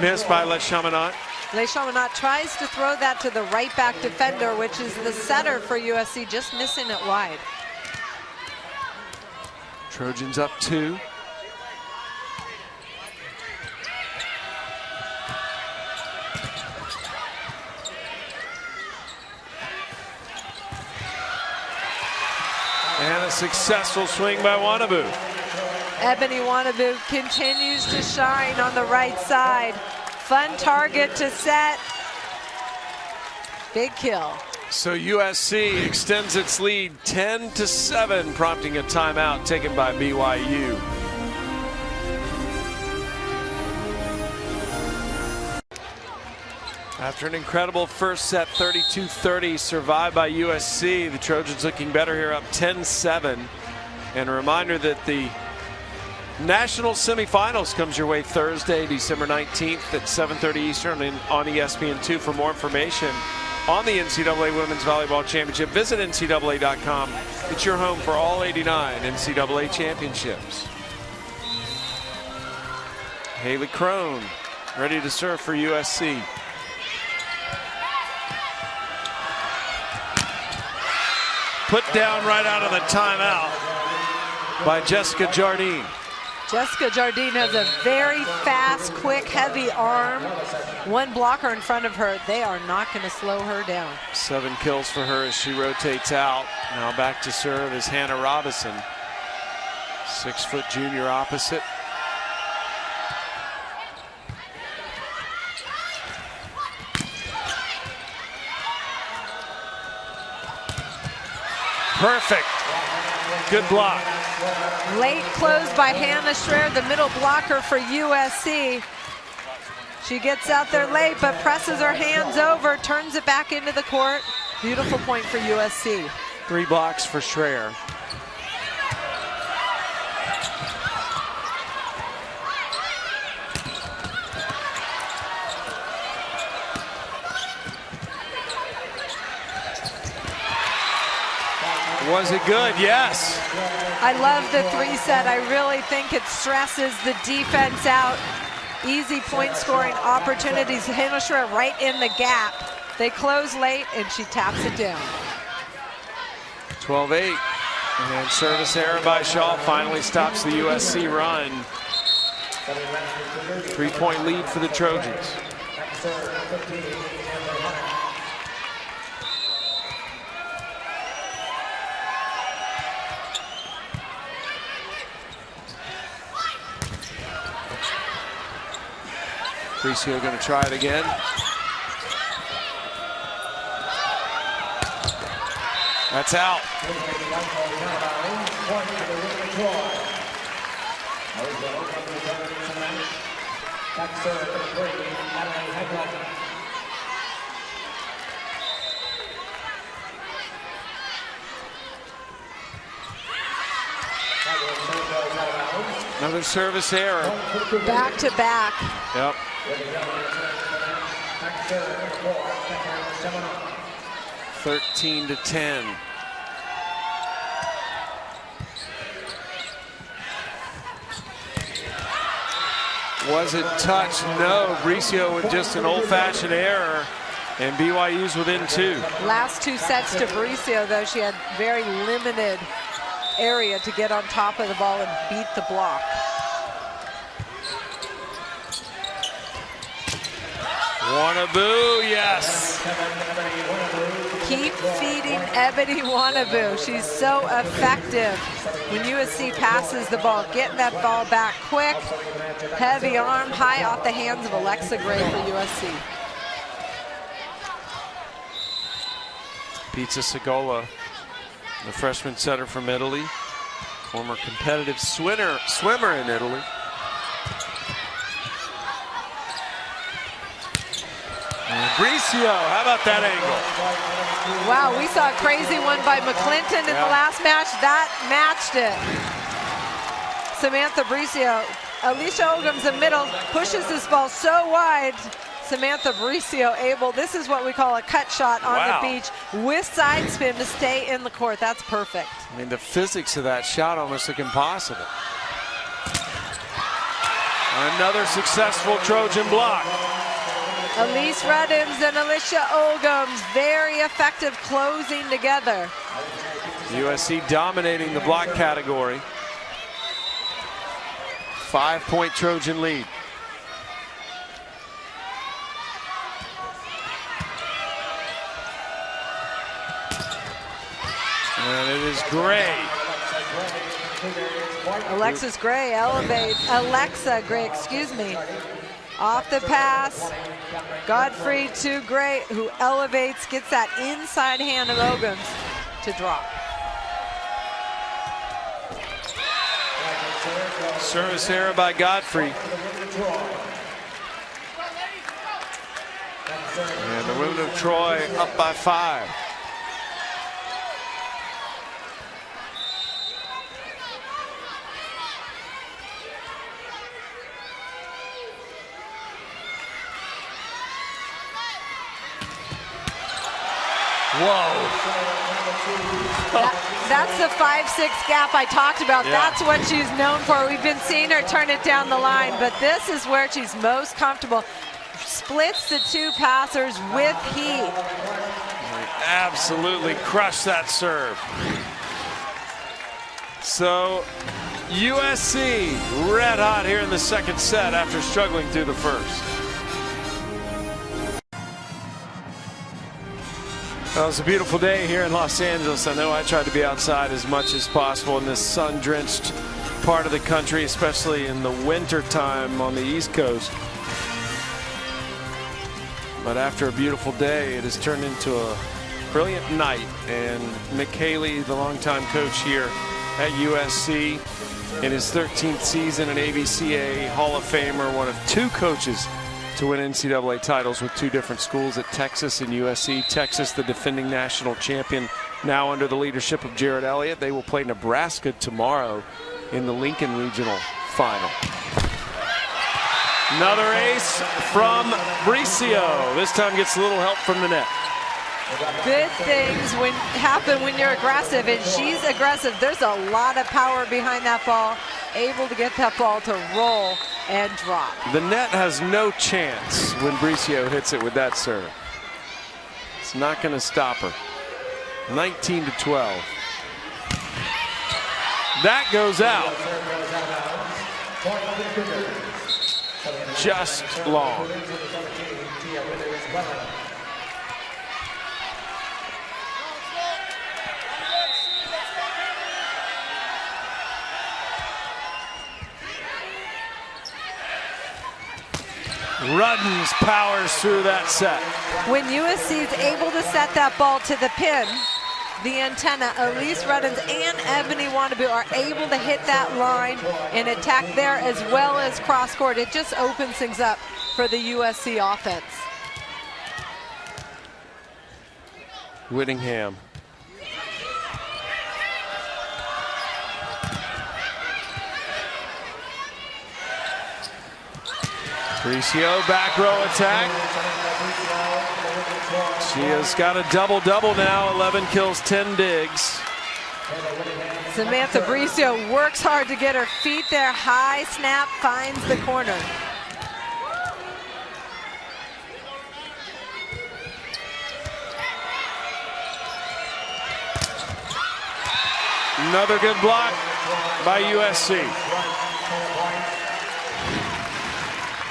Missed by Les Chaminade. Les Chaminade tries to throw that to the right back defender, which is the setter for USC, just missing it wide. Trojans up 2. And a successful swing by Wanabu. Ebony Wanabu continues to shine on the right side. Fun target to set. Big kill. So USC extends its lead 10-7, prompting a timeout taken by BYU. After an incredible first set, 32-30, survived by USC, the Trojans looking better here, up 10-7. And a reminder that the National Semifinals comes your way Thursday, December 19th at 7:30 Eastern on ESPN2. For more information on the NCAA Women's Volleyball Championship, visit NCAA.com. It's your home for all 89 NCAA championships. Haley Crone ready to serve for USC. Put down right out of the timeout by Jessica Jardine. Jessica Jardine has a very fast, quick, heavy arm. One blocker in front of her. They are not going to slow her down. 7 kills for her as she rotates out. Now back to serve is Hannah Robison. 6-foot junior opposite. Perfect. Good block. Late close by Hannah Schreier, the middle blocker for USC. She gets out there late, but presses her hands over, turns it back into the court. Beautiful point for USC. 3 blocks for Schreier. Was it good? Yes. I love the 3-set. I really think it stresses the defense out. Easy point scoring opportunities. Hannah Schreier right in the gap. They close late and she taps it down. 12-8. And service error by Shaw finally stops the USC run. 3-point lead for the Trojans. Bricio going to try it again. That's out. Another service error. Back to back. Yep. 13-10. Was it touched? No. Bricio with just an old-fashioned error, and BYU's within 2. Last 2 sets to Bricio, though, she had very limited area to get on top of the ball and beat the block. Wanabu, yes. Keep feeding Ebony Wanabu. She's so effective when USC passes the ball, getting that ball back quick. Heavy arm, high off the hands of Alexa Gray for USC. Pizza Segola, the freshman setter from Italy, former competitive swimmer in Italy. And Bricio, how about that angle? Wow, we saw a crazy one by McClinton in the last match. That matched it. Samantha Bricio. Alicia Ogums, the middle, pushes this ball so wide. Samantha Bricio able, this is what we call a cut shot on the beach with side spin to stay in the court. That's perfect. I mean, the physics of that shot almost look impossible. Another successful Trojan block. Elise Reddens and Alicia Ogums, very effective closing together. USC dominating the block category. 5-point Trojan lead. And it is Gray. Alexa Gray, excuse me. Off the pass, Godfrey to Gray, who elevates, gets that inside hand of Ogums to drop. Service error by Godfrey. And the women of Troy up by 5. Whoa. That's the 5-6 gap I talked about. Yeah. That's what she's known for. We've been seeing her turn it down the line, but this is where she's most comfortable. Splits the two passers with heat. Absolutely crushed that serve. So USC red hot here in the second set after struggling through the first. Well, it was a beautiful day here in Los Angeles. I know I tried to be outside as much as possible in this sun-drenched part of the country, especially in the winter time on the East Coast. But after a beautiful day, it has turned into a brilliant night. And Mick Haley, the longtime coach here at USC, in his 13th season, an ABCA Hall of Famer, one of 2 coaches to win NCAA titles with 2 different schools at Texas and USC. Texas, the defending national champion, now under the leadership of Jared Elliott. They will play Nebraska tomorrow in the Lincoln Regional Final. Another ace from Bricio. This time gets a little help from the net. Good things happen when you're aggressive, and she's aggressive. There's a lot of power behind that ball, able to get that ball to roll and drop. The net has no chance when Bricio hits it with that serve. It's not going to stop her. 19-12. That goes out. Just long. Ruddens powers through that set. When USC is able to set that ball to the pin, the antenna, Elise Ruddens and Ebony Wannabu are able to hit that line and attack there as well as cross court. It just opens things up for the USC offense. Whittingham. Bricio back row attack. She has got a double-double now, 11 kills, 10 digs. Samantha Bricio works hard to get her feet there. High snap, finds the corner. Another good block by USC.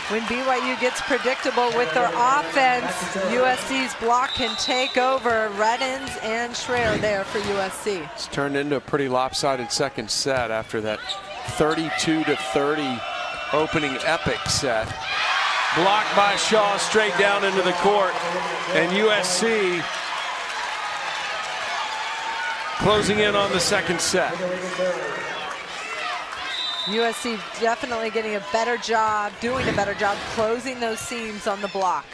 When BYU gets predictable with their offense, USC's block can take over. Reddens and Schreier there for USC. It's turned into a pretty lopsided second set after that 32-30 opening epic set. Blocked by Shaw straight down into the court, and USC closing in on the second set. USC definitely getting a better job, doing a better job closing those seams on the block.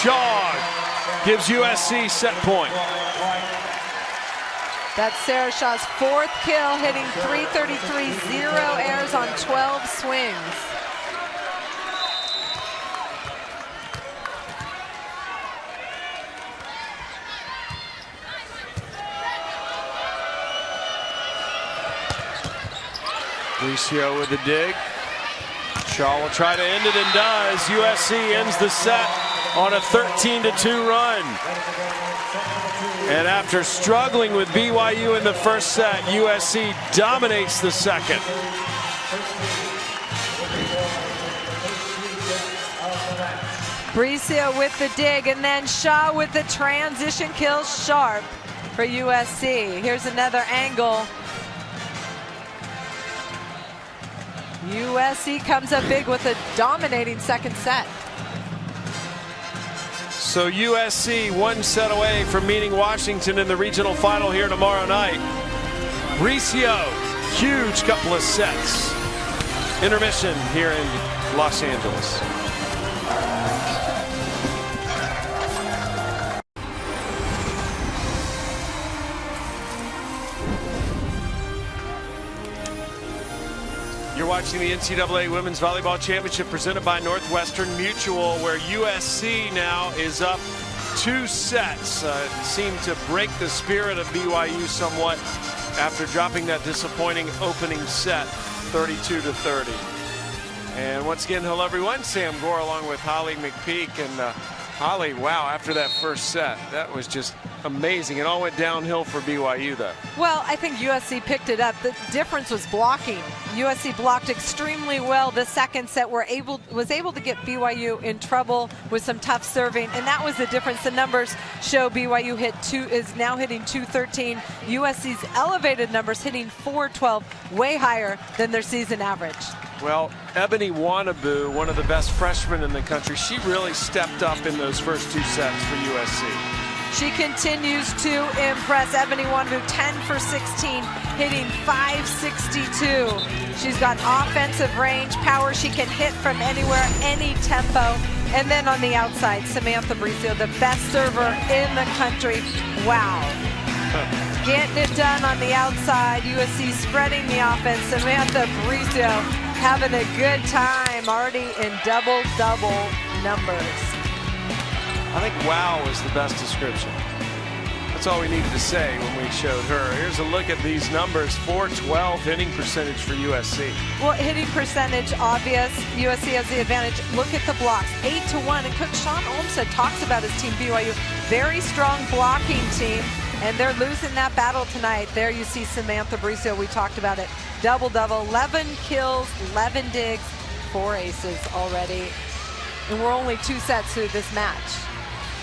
Shaw gives USC set point. That's Sarah Shaw's 4th kill, hitting .333, 0 errors on 12 swings. Bricio with the dig. Shaw will try to end it and does. USC ends the set on a 13-2 run. And after struggling with BYU in the first set, USC dominates the second. Bricio with the dig, and then Shaw with the transition kill, sharp for USC. Here's another angle. USC comes up big with a dominating second set. So USC 1 set away from meeting Washington in the regional final here tomorrow night. Bricio, huge couple of sets. Intermission here in Los Angeles. You're watching the NCAA Women's Volleyball Championship presented by Northwestern Mutual, where USC now is up 2 sets. It seemed to break the spirit of BYU somewhat after dropping that disappointing opening set, 32-30. And once again, hello everyone. Sam Gore along with Holly McPeak. And Holly, wow, after that first set, that was just amazing. It all went downhill for BYU though. Well, I think USC picked it up. The difference was blocking. USC blocked extremely well. The second set was able to get BYU in trouble with some tough serving, and that was the difference. The numbers show BYU is now hitting 213. USC's elevated numbers hitting 412, way higher than their season average. Well, Ebony Wannabu, one of the best freshmen in the country, she really stepped up in those first 2 sets for USC. She continues to impress. Ebony Wannabu, 10 for 16, hitting .562. She's got offensive range, power. She can hit from anywhere, any tempo. And then on the outside, Samantha Bricio, the best server in the country. Wow. Getting it done on the outside. USC spreading the offense. Samantha Bricio having a good time, already in double-double numbers. I think wow was the best description. That's all we needed to say when we showed her. Here's a look at these numbers. .412 hitting percentage for USC. Well, hitting percentage, obvious. USC has the advantage. Look at the blocks, 8-1. And Coach Sean Olmsted talks about his team, BYU. Very strong blocking team, and they're losing that battle tonight. There you see Samantha Bricio. We talked about it. Double-double, 11 kills, 11 digs, 4 aces already. And we're only 2 sets through this match.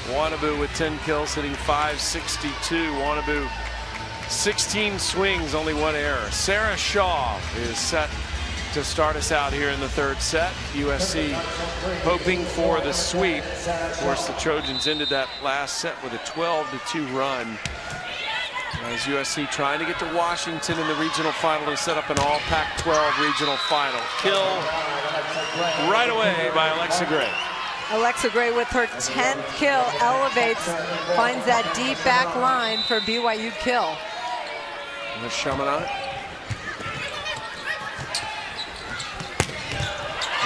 Wannabu with 10 kills, hitting .562. Wannabu, 16 swings, only 1 error. Sarah Shaw is set to start us out here in the 3rd set. USC hoping for the sweep. Of course, the Trojans ended that last set with a 12-2 run. As USC trying to get to Washington in the regional final to set up an all Pac-12 regional final. Kill right away by Alexa Gray. Alexa Gray with her 10th kill, elevates, finds that deep back line for BYU kill. And there's Chaminade.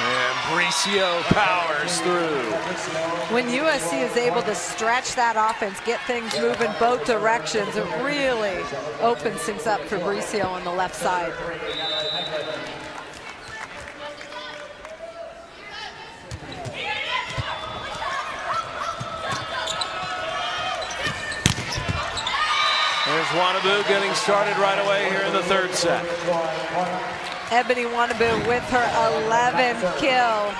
And Bricio powers through. When USC is able to stretch that offense, get things moving both directions, it really opens things up for Bricio on the left side. There's Wannabu getting started right away here in the 3rd set. Ebony Wannabu with her 11th kill.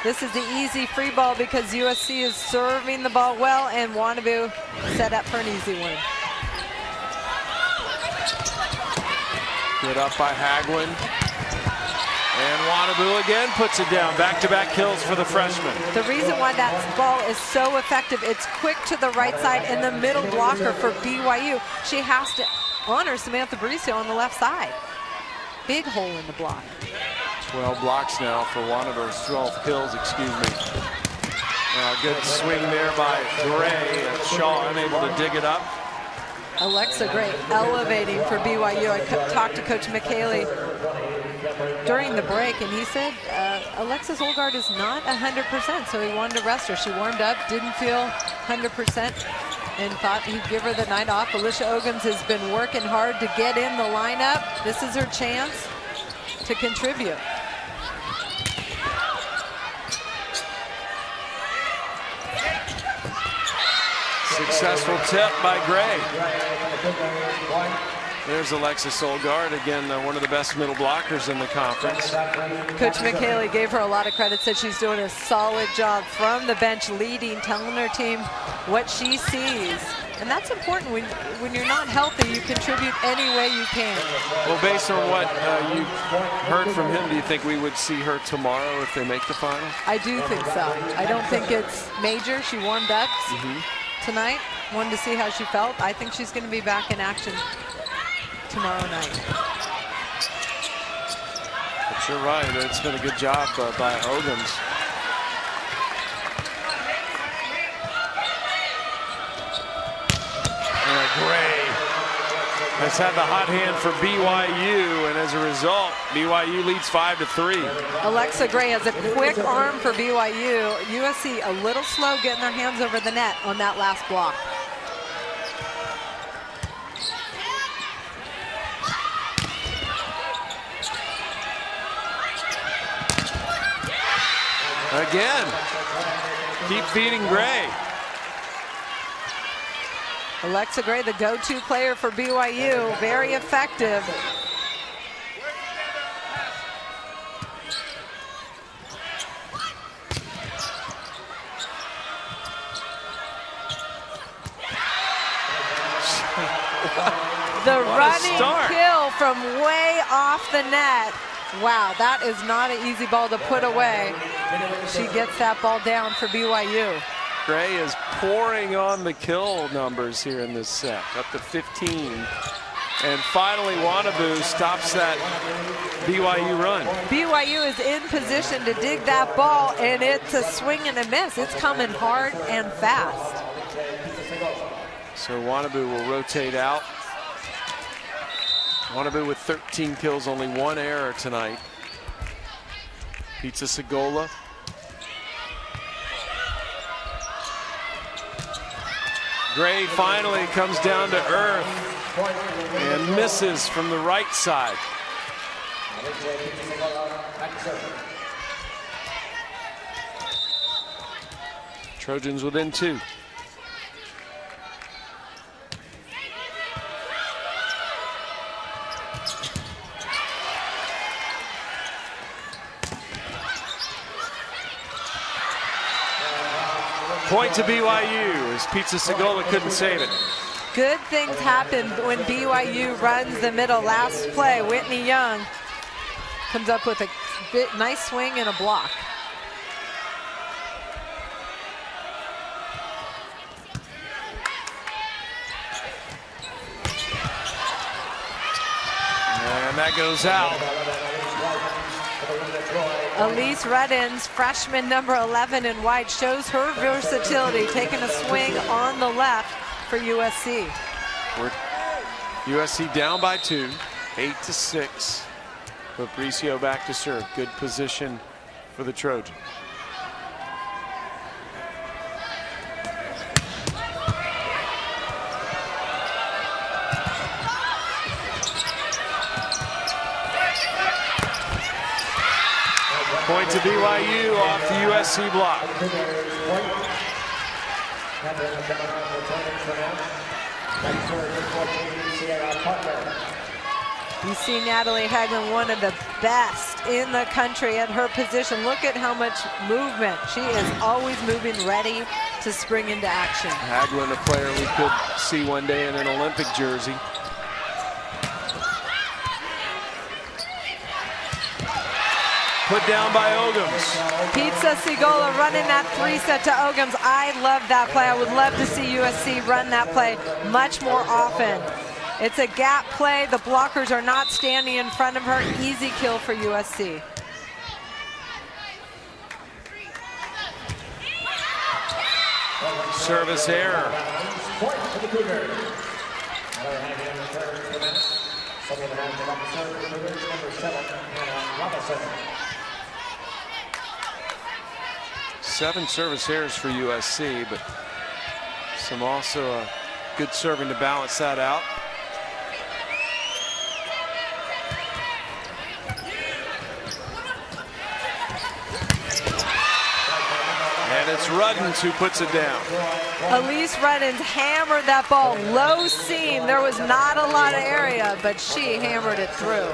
This is the easy free ball because USC is serving the ball well, and Wannabu set up for an easy win. Good up by Hagwin. And Wannabu again puts it down. Back-to-back kills for the freshman. The reason why that ball is so effective, it's quick to the right side and the middle blocker for BYU. She has to honor Samantha Bricio on the left side. Big hole in the block. 12 blocks now for Wannabu. 12 kills, excuse me. Good swing there by Gray. Shaw unable to dig it up. Alexa Gray elevating for BYU. I talked to Coach McKaylee during the break, and he said Alexa's old guard is not 100%, so he wanted to rest her. She warmed up, didn't feel 100%, and thought he'd give her the night off. Alicia Ogums has been working hard to get in the lineup. This is her chance to contribute. Successful tip by Gray. There's Alexa Solgaard, again, one of the best middle blockers in the conference. Coach McKaylee gave her a lot of credit, said she's doing a solid job from the bench, leading, telling her team what she sees. And that's important. When you're not healthy, you contribute any way you can. Well, based on what you heard from him, do you think we would see her tomorrow if they make the final? I do think so. I don't think it's major. She warmed up tonight. Wanted to see how she felt. I think she's going to be back in action tomorrow night. But you're right. It's been a good job by Ogums. Gray has had the hot hand for BYU, and as a result, BYU leads 5-3. Alexa Gray has a quick arm for BYU. USC a little slow getting their hands over the net on that last block. Again, keep feeding Gray. Alexa Gray, the go-to player for BYU, very effective. The running kill from way off the net. Wow, that is not an easy ball to put away. She gets that ball down for BYU. Gray is pouring on the kill numbers here in this set, up to 15. And finally, Wannabu stops that BYU run. BYU is in position to dig that ball, and it's a swing and a miss. It's coming hard and fast. So Wannabu will rotate out. Wannabu with 13 kills, only one error tonight. Pizza Segola. Gray finally comes down to earth and misses from the right side. Trojans within 2. Point to BYU as Pizza Segola couldn't save it. Good things happen when BYU runs the middle. Last play, Whitney Young comes up with a nice swing and a block. And that goes out. Elise Reddens, freshman number 11 in white, shows her versatility, taking a swing on the left for USC. We're USC down by 2, 8-6. Fabricio back to serve. Good position for the Trojans. Point to BYU off the USC block. You see Natalie Hagelin, one of the best in the country at her position. Look at how much movement. She is always moving, ready to spring into action. Hagelin, a player we could see one day in an Olympic jersey. Put down by Ogums. Pizza Segola running that 3-set to Ogums. I love that play. I would love to see USC run that play much more often. It's a gap play. The blockers are not standing in front of her. Easy kill for USC. service error. Seven service errors for USC, but some also a good serving to balance that out. And it's Ruddens who puts it down. Elise Ruddens hammered that ball low seam. There was not a lot of area, but she hammered it through.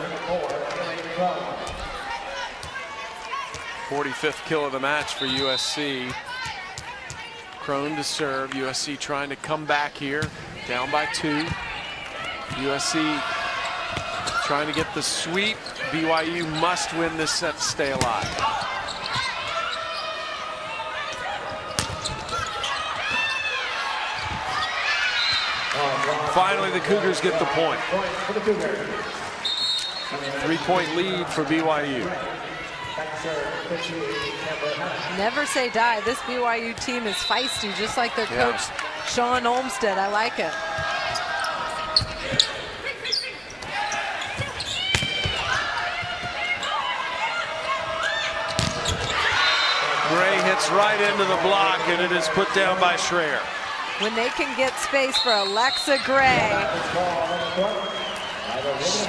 45th kill of the match for USC. Crone to serve. USC trying to come back here, down by 2. USC trying to get the sweep. BYU must win this set to stay alive. Finally, the Cougars get the point. 3-point lead for BYU. Never say die. This BYU team is feisty, just like their coach, Sean Olmstead. I like it. Gray hits right into the block, and it is put down by Schreier. When they can get space for Alexa Gray,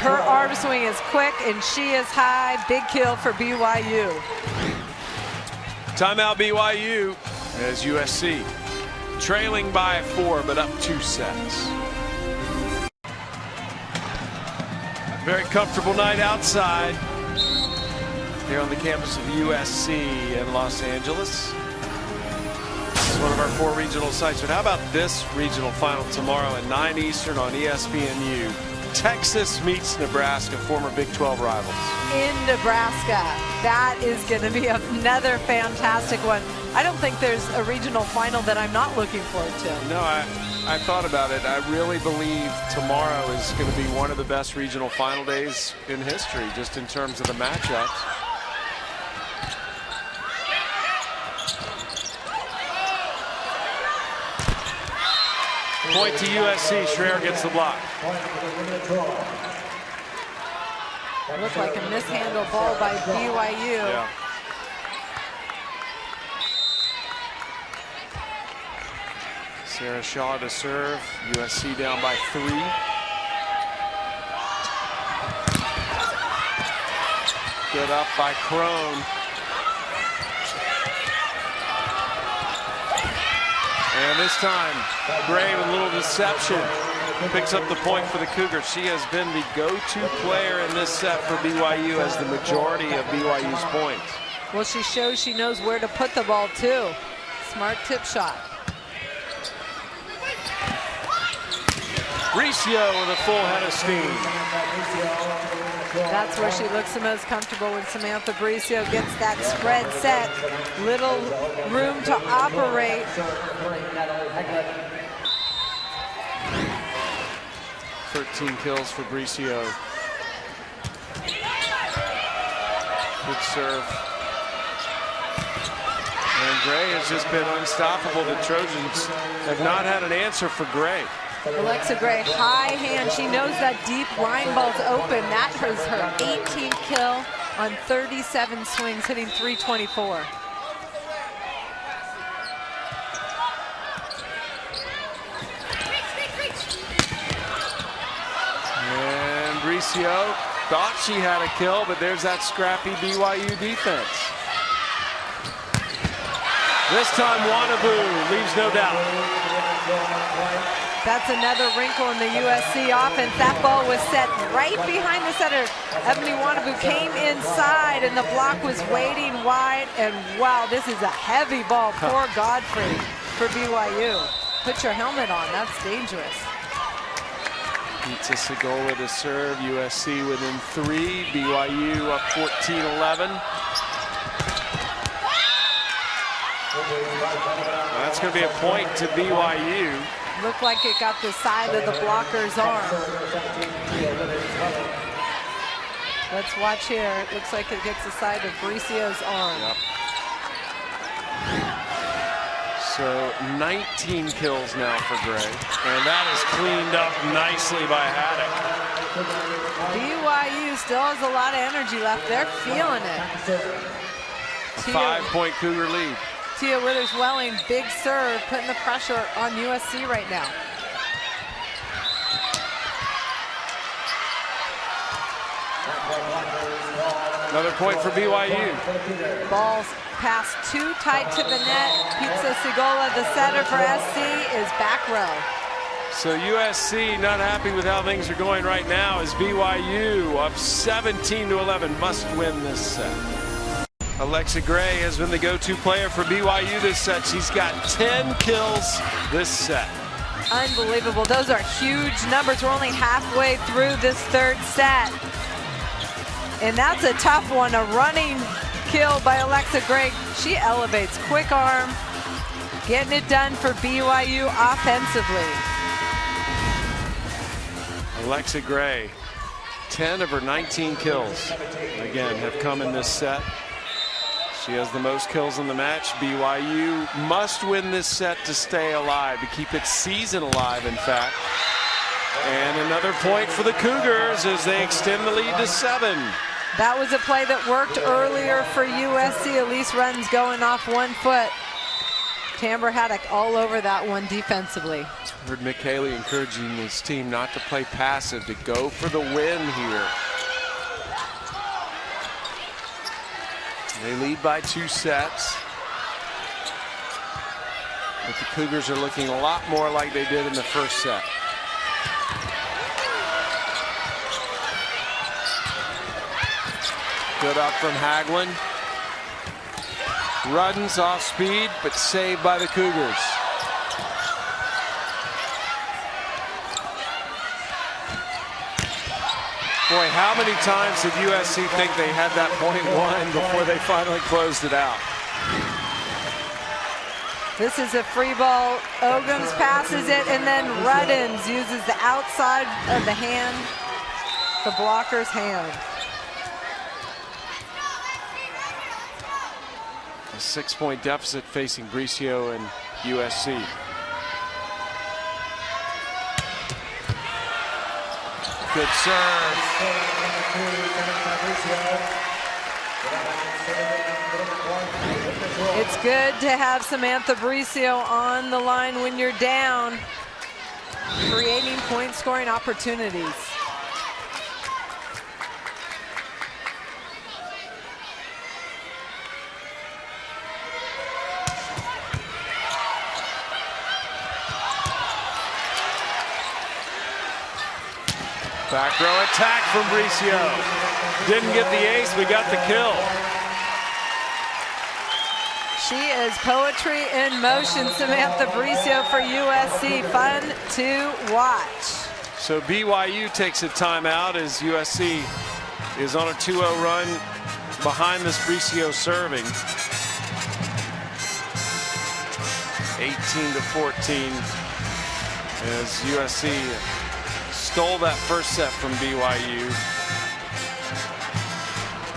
her arm swing is quick and she is high. Big kill for BYU. Timeout BYU as USC trailing by 4 but up 2 sets. Very comfortable night outside here on the campus of USC in Los Angeles. This is one of our 4 regional sites. But how about this regional final tomorrow at 9 Eastern on ESPNU? Texas meets Nebraska, former Big 12 rivals. In Nebraska. That is going to be another fantastic one. I don't think there's a regional final that I'm not looking forward to. No, I thought about it. I really believe tomorrow is going to be one of the best regional final days in history, just in terms of the matchups. Point to USC. Schreier gets the block. That looked like a mishandled ball by BYU. Yeah. Sarah Shaw to serve. USC down by 3. Good up by Crone. And this time, Gray with a little deception picks up the point for the Cougars. She has been the go-to player in this set for BYU as the majority of BYU's points. Well, she shows she knows where to put the ball, too. Smart tip shot. Bricio with a full head of steam. That's where she looks the most comfortable when Samantha Bricio gets that spread set. Little room to operate. 13 kills for Bricio. Good serve. And Gray has just been unstoppable. The Trojans have not had an answer for Gray. Alexa Gray, high hand. She knows that deep line ball's open. That was her 18th kill on 37 swings, hitting .324. And Bricio thought she had a kill, but there's that scrappy BYU defense. This time Wanaboo leaves no doubt. That's another wrinkle in the USC offense. That ball was set right behind the setter. Ebony Wanaboo came inside, and the block was waiting wide. And wow, this is a heavy ball. Poor Godfrey for BYU. Put your helmet on. That's dangerous. Pizza Segola to serve. USC within 3. BYU up 14-11. That's going to be a point to BYU. Looked like it got the side of the blocker's arm. Let's watch here. It looks like it gets the side of Bricio's arm. Yep. So 19 kills now for Gray, and that is cleaned up nicely by Haddock. BYU still has a lot of energy left. They're feeling it. A 5-point Cougar lead. Tia Withers-Welling, big serve, putting the pressure on USC right now. Another point for BYU. Ball's passed too tight to the net. Pizza Sigola, the setter for SC, is back row. So USC not happy with how things are going right now as BYU up 17-11 must win this set. Alexa Gray has been the go-to player for BYU this set. She's got 10 kills this set. Unbelievable. Those are huge numbers. We're only halfway through this third set. And that's a tough one, a running kill by Alexa Gray. She elevates, quick arm, getting it done for BYU offensively. Alexa Gray, 10 of her 19 kills, again, have come in this set. She has the most kills in the match. BYU must win this set to stay alive, to keep its season alive, in fact. And another point for the Cougars as they extend the lead to 7. That was a play that worked earlier for USC. Elise Runs going off 1 foot. Tamber Haddock all over that one defensively. Heard Mick Haley encouraging his team not to play passive, to go for the win here. They lead by 2 sets. But the Cougars are looking a lot more like they did in the first set. Good up from Hagelin. Ruddens off speed, but saved by the Cougars. Boy, how many times did USC think they had that point won before they finally closed it out? This is a free ball. Ogums passes it, and then Ruddens uses the outside of the hand, the blocker's hand. A 6-point deficit facing Bricio and USC. Good serve. It's good to have Samantha Bricio on the line when you're down, creating point scoring opportunities. Back row attack from Bricio. Didn't get the ace, we got the kill. She is poetry in motion, Samantha Bricio for USC. Fun to watch. So BYU takes a timeout as USC is on a 2-0 run behind this Bricio serving. 18-14 as USC stole that first set from BYU.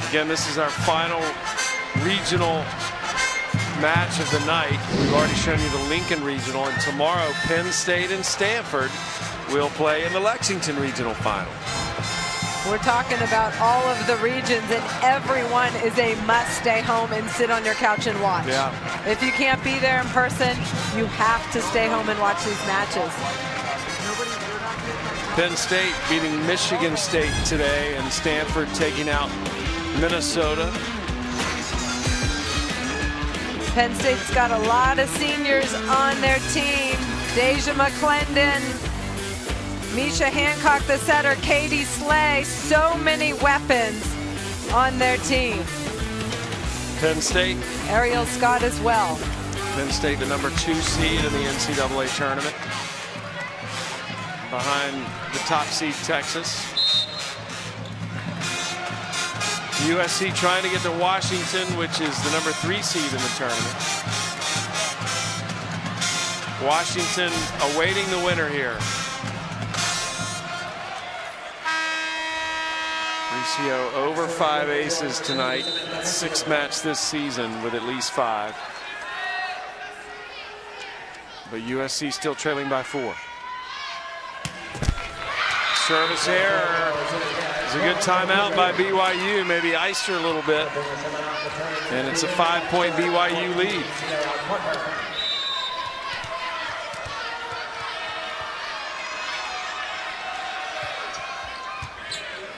Again, this is our final regional match of the night. We've already shown you the Lincoln Regional, and tomorrow Penn State and Stanford will play in the Lexington Regional Final. We're talking about all of the regions, and everyone is a must stay home and sit on your couch and watch. Yeah. If you can't be there in person, you have to stay home and watch these matches. Penn State beating Michigan State today, and Stanford taking out Minnesota. Penn State's got a lot of seniors on their team. Deja McClendon, Misha Hancock, the setter, Katie Slay, so many weapons on their team. Penn State. Ariel Scott as well. Penn State, the number 2 seed in the NCAA tournament, behind the top seed Texas. USC trying to get to Washington, which is the number 3 seed in the tournament. Washington awaiting the winner here. Bricio over 5 aces tonight. 6th match this season with at least 5. but USC still trailing by 4. Service error. It's a good timeout by BYU. Maybe iced her a little bit. And it's a 5-point BYU lead.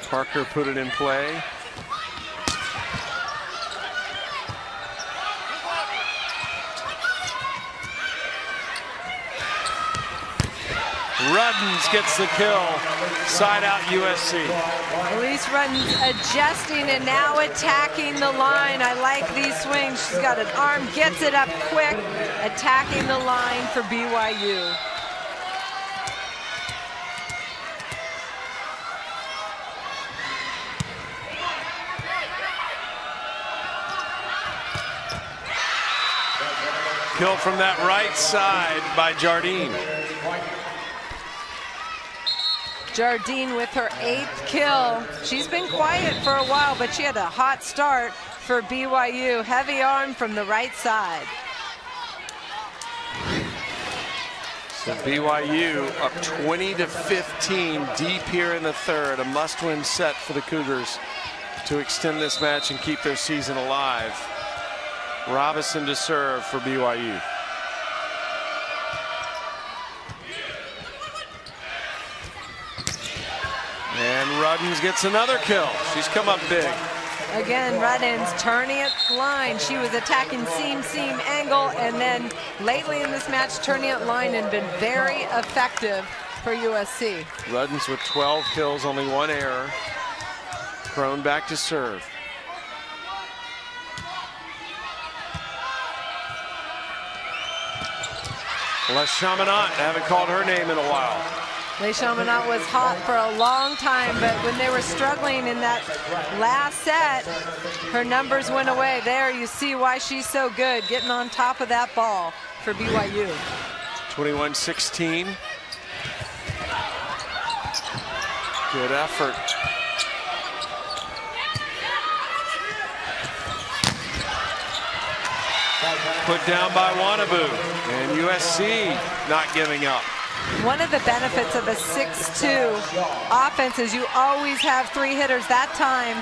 Parker put it in play. Ruddens gets the kill. Side out USC. Elise Ruddens adjusting and now attacking the line. I like these swings. She's got an arm, gets it up quick, attacking the line for BYU. Kill from that right side by Jardine. Jardine with her 8th kill. She's been quiet for a while, but she had a hot start for BYU. Heavy arm from the right side. So BYU up 20-15 deep here in the third. A must-win set for the Cougars to extend this match and keep their season alive. Robinson to serve for BYU. And Ruddens gets another kill. She's come up big. Again, Ruddens turning at line. She was attacking seam, angle, and then lately in this match, turning at line and been very effective for USC. Ruddens with 12 kills, only 1 error. Crone back to serve. Les Chaminade, haven't called her name in a while. Les Chaminade was hot for a long time, but when they were struggling in that last set, her numbers went away. There you see why she's so good, getting on top of that ball for BYU. 21-16. Good effort. Put down by Wannabu, and USC not giving up. One of the benefits of a 6-2 offense is you always have 3 hitters. That time,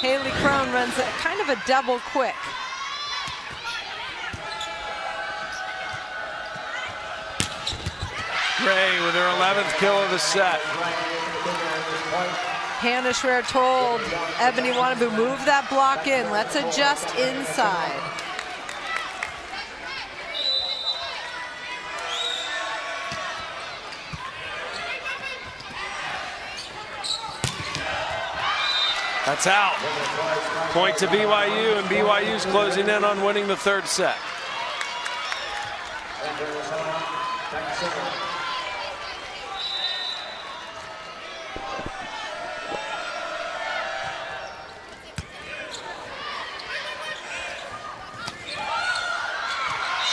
Haley Crone runs kind of a double quick. Gray with her 11th kill of the set. Hannah Schwer told Ebony Wannabu, move that block in. Let's adjust inside. That's out. Point to BYU, and BYU's closing in on winning the 3rd set.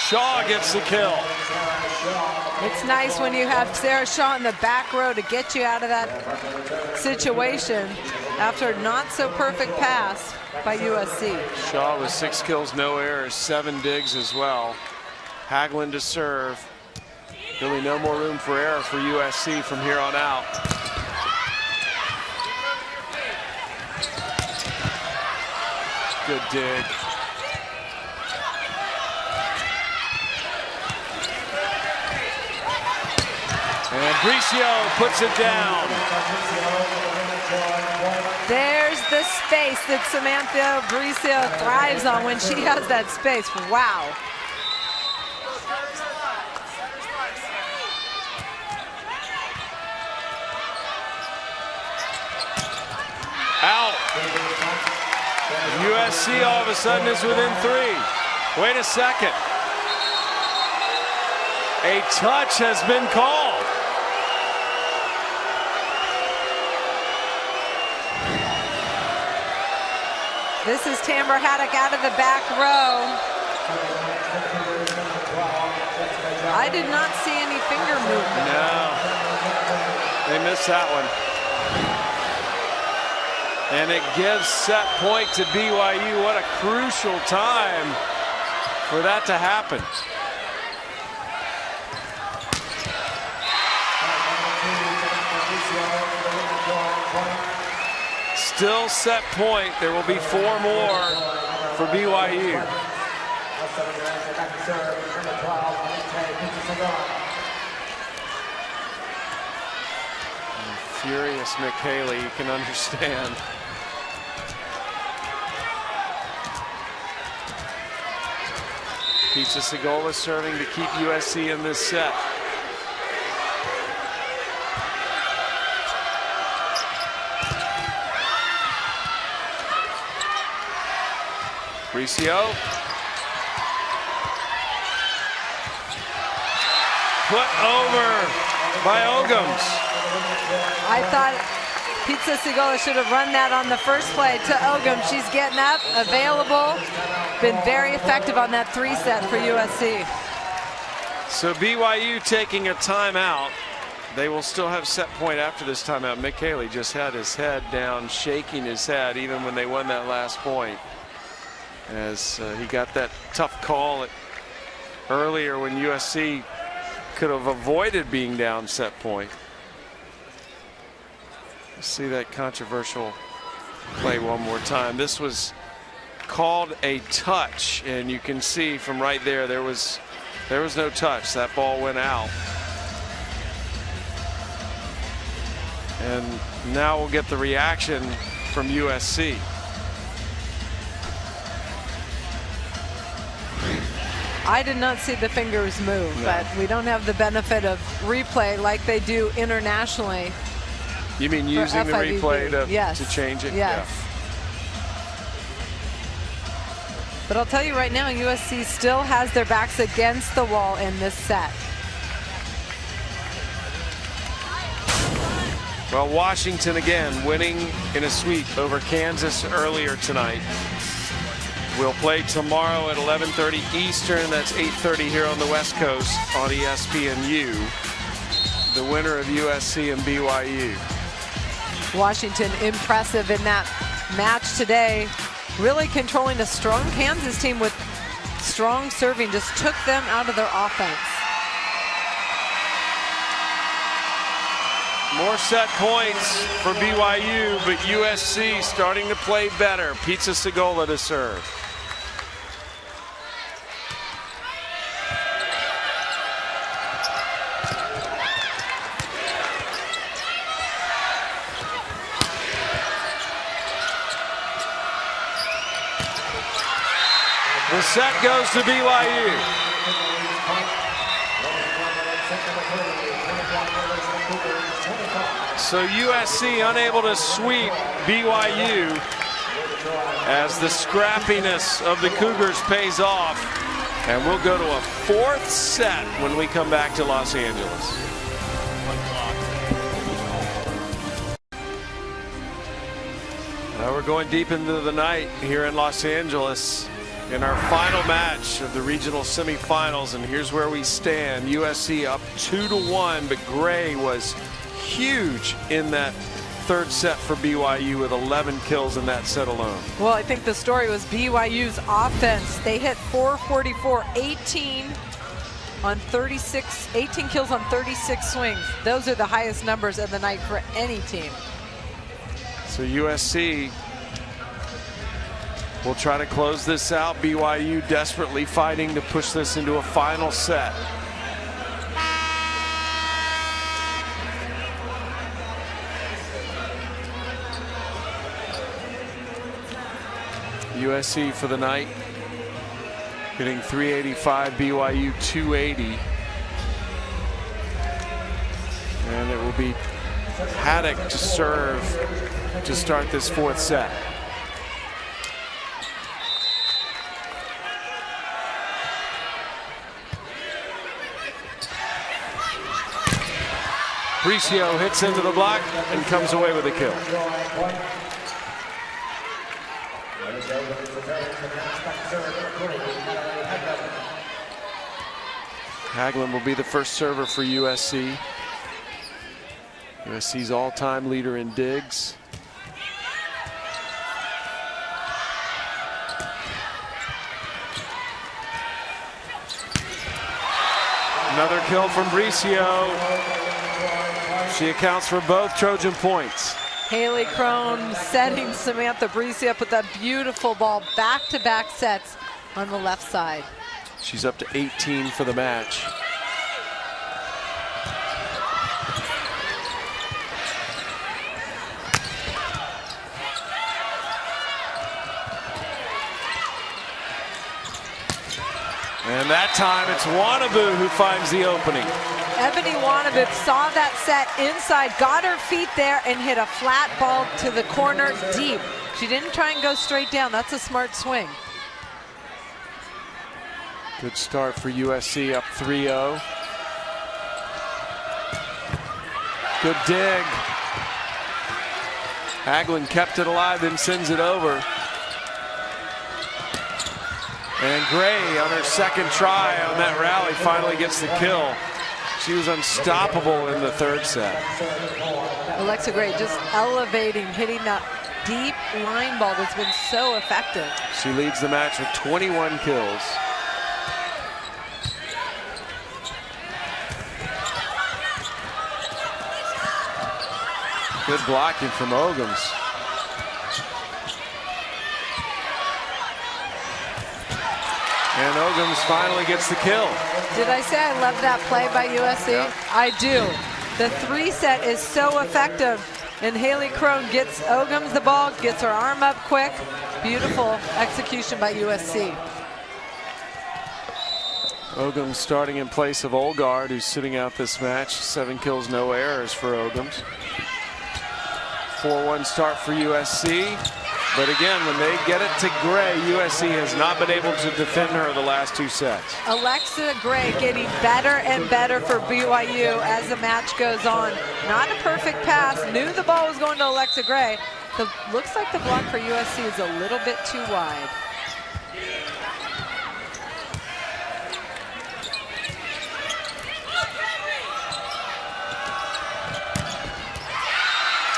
Shaw gets the kill. It's nice when you have Sarah Shaw in the back row to get you out of that situation after a not so perfect pass by USC. Shaw with 6 kills, no errors, 7 digs as well. Hagelin to serve. Really no more room for error for USC from here on out. Good dig. And Bricio puts it down. There's the space that Samantha Bricio thrives on when she has that space. Wow. Out. USC all of a sudden is within 3. Wait a second. A touch has been called. This is Tamber Haddock out of the back row. I did not see any finger movement. No, they missed that one. And it gives set point to BYU. What a crucial time for that to happen. Still set point. There will be 4 more for BYU. Furious Mick Haley, you can understand. Pizza Segola serving to keep USC in this set. Bricio. Put over by Ogums. I thought Pizza Segola should have run that on the first play to Ogum. She's getting up, available, been very effective on that 3-set for USC. So BYU taking a timeout. They will still have set point after this timeout. Mick Haley just had his head down, shaking his head even when they won that last point, as he got that tough call earlier when USC could have avoided being down set point. See that controversial play one more time. This was called a touch, and you can see from right there, there was no touch. That ball went out. And now we'll get the reaction from USC. I did not see the fingers move, no. But we don't have the benefit of replay like they do internationally. You mean using the replay to change it? Yes. Yeah. But I'll tell you right now, USC still has their backs against the wall in this set. Well, Washington again winning in a sweep over Kansas earlier tonight. We'll play tomorrow at 11:30 Eastern. That's 8:30 here on the West Coast on ESPNU. The winner of USC and BYU. Washington impressive in that match today, really controlling a strong Kansas team with strong serving, just took them out of their offense. More set points for BYU, but USC starting to play better. Pizza Segola to serve. The set goes to BYU. So USC unable to sweep BYU as the scrappiness of the Cougars pays off. And we'll go to a 4th set when we come back to Los Angeles. Now we're going deep into the night here in Los Angeles in our final match of the regional semifinals, and here's where we stand. USC up 2-1, but Gray was huge in that 3rd set for BYU with 11 kills in that set alone. Well, I think the story was BYU's offense. They hit 444, 18 kills on 36 swings. Those are the highest numbers of the night for any team. So USC will try to close this out. BYU desperately fighting to push this into a final set. USC for the night hitting 385, BYU 280. And it will be Haddock to serve to start this 4th set. Bricio hits into the block and comes away with a kill. Hagelin will be the first server for USC. USC's all-time leader in digs. Another kill from Bricio. She accounts for both Trojan points. Haley Crone setting Samantha Breese up with that beautiful ball. Back-to-back sets on the left side. She's up to 18 for the match. And that time it's Wannabu who finds the opening. Ebony Wannabu saw that set inside, got her feet there, and hit a flat ball to the corner deep. She didn't try and go straight down. That's a smart swing. Good start for USC, up 3-0. Good dig. Hagelin kept it alive, then sends it over. And Gray on her second try on that rally finally gets the kill. She was unstoppable in the third set. Alexa Gray just elevating, hitting that deep line ball that's been so effective. She leads the match with 21 kills. Good blocking from Ogums. And Ogums finally gets the kill. Did I say I love that play by USC? Yeah. I do. The 3-set is so effective. And Haley Crone gets Ogums the ball, gets her arm up quick. Beautiful execution by USC. Ogums starting in place of Olgard, who's sitting out this match. 7 kills, no errors for Ogums. 4-1 start for USC. But again, when they get it to Gray, USC has not been able to defend her the last 2 sets. Alexa Gray getting better and better for BYU as the match goes on. Not a perfect pass. Knew the ball was going to Alexa Gray. Looks like the block for USC is a little bit too wide.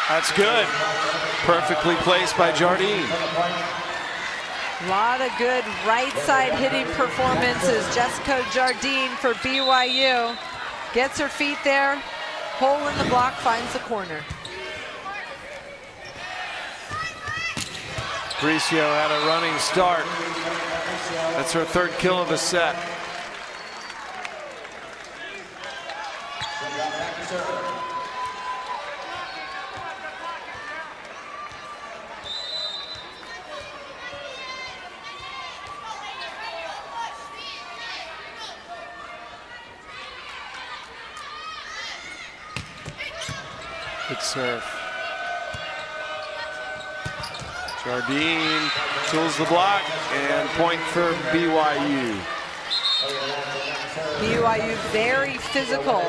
That's good. Perfectly placed by Jardine. A lot of good right side hitting performances. Jessica Jardine for BYU. Gets her feet there. Hole in the block, finds the corner. Bricio had a running start. That's her 3rd kill of the set. Good serve. Jardine tools the block and point for BYU. BYU very physical,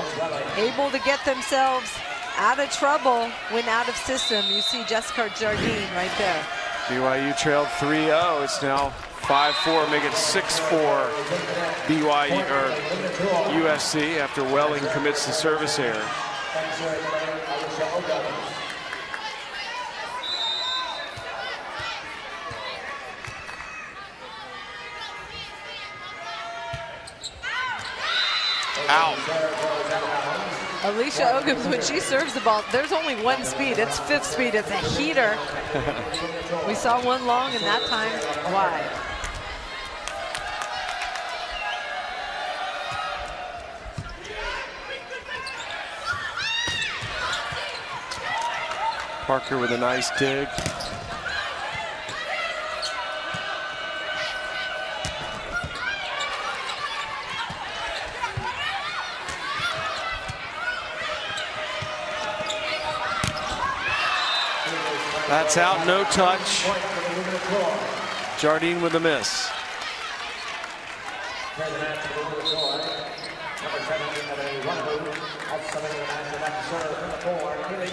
able to get themselves out of trouble when out of system. You see Jessica Jardine right there. BYU trailed 3-0. It's now 5-4, make it 6-4 BYU or USC after Welling commits the service error. Out. Alicia Ogums, when she serves the ball, there's only one speed. It's 5th speed. It's a heater. We saw one long and that time wide. Parker with a nice dig. That's out, no touch. Jardine with a miss.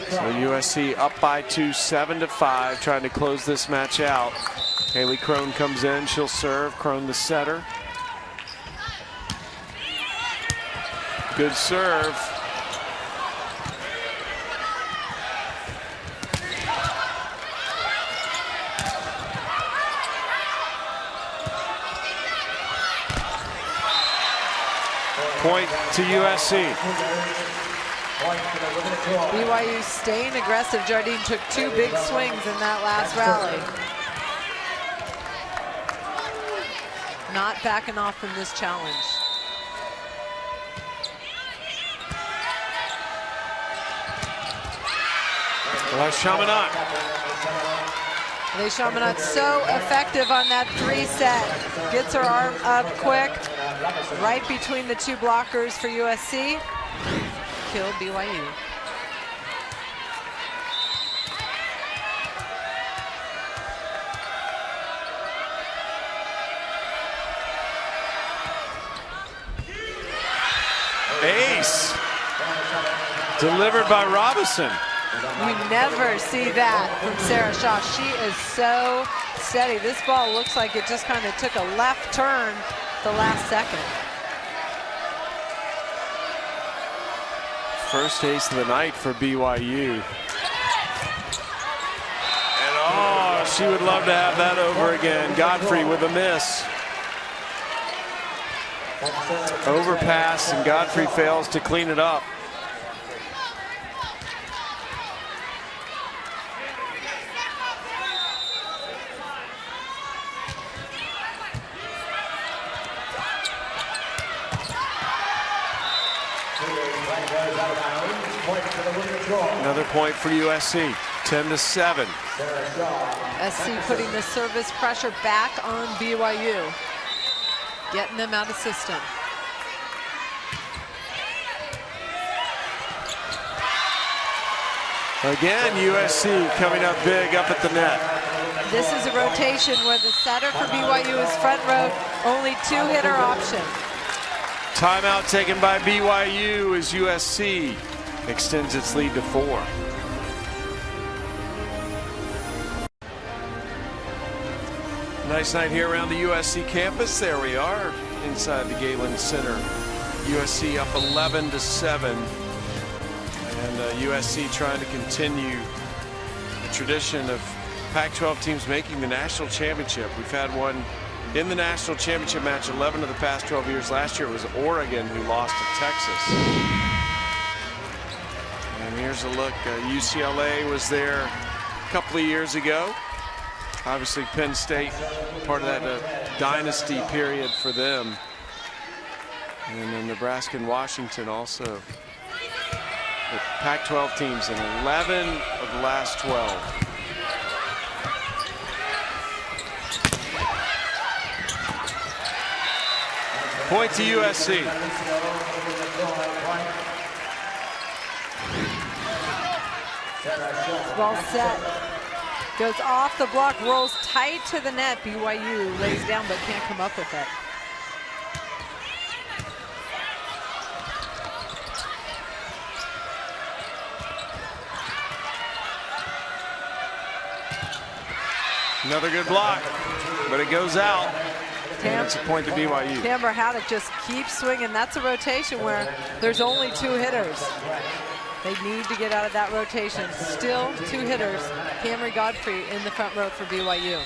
So USC up by 2, 7-5, trying to close this match out. Haley Crone comes in, she'll serve. Crone the setter. Good serve. Point to USC. BYU staying aggressive. Jardine took 2 big swings in that last rally. Not backing off from this challenge. Chaminade so effective on that 3 set. Gets her arm up quick, right between the 2 blockers for USC. Killed BYU. Ace. Delivered by Robinson. You never see that from Sarah Shaw. She is so steady. This ball looks like it just kind of took a left turn the last second. First ace of the night for BYU. And oh, she would love to have that over again. Godfrey with a miss. Overpass, and Godfrey fails to clean it up. Another point for USC, 10-7. SC putting the service pressure back on BYU, getting them out of system. Again, USC coming up big up at the net. This is a rotation where the setter for BYU is front row, only 2-hitter option. Timeout taken by BYU as USC extends its lead to 4. Nice night here around the USC campus. There we are inside the Galen Center. USC up 11-7. And USC trying to continue the tradition of Pac-12 teams making the national championship. We've had one in the national championship match 11 of the past 12 years. Last year it was Oregon who lost to Texas. And here's a look. UCLA was there a couple of years ago. Obviously Penn State, part of that dynasty period for them. And then Nebraska and Washington also. The Pac-12 teams in 11 of the last 12. Point to USC. Ball set. Goes off the block, rolls tight to the net. BYU lays down but can't come up with it. Another good block, but it goes out. And it's a point to BYU. Tamara Haddock just keeps swinging. That's a rotation where there's only 2 hitters. They need to get out of that rotation. Still 2 hitters. Camry Godfrey in the front row for BYU.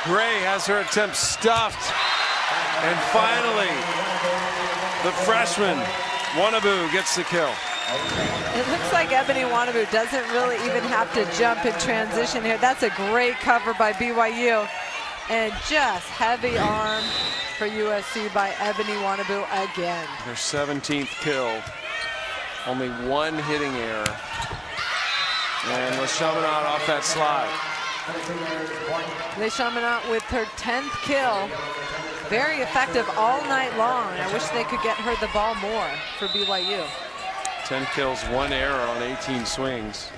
Gray has her attempt stuffed. And finally, the freshman, Wanabu, gets the kill. It looks like Ebony Wanabu doesn't really even have to jump in transition here. That's a great cover by BYU. And just heavy arm for USC by Ebony Wanabu again. Her 17th kill. Only 1 hitting error. And LeChaminade off that slide. LeChaminade with her 10th kill. Very effective all night long. I wish they could get her the ball more for BYU. 10 kills, 1 error on 18 swings.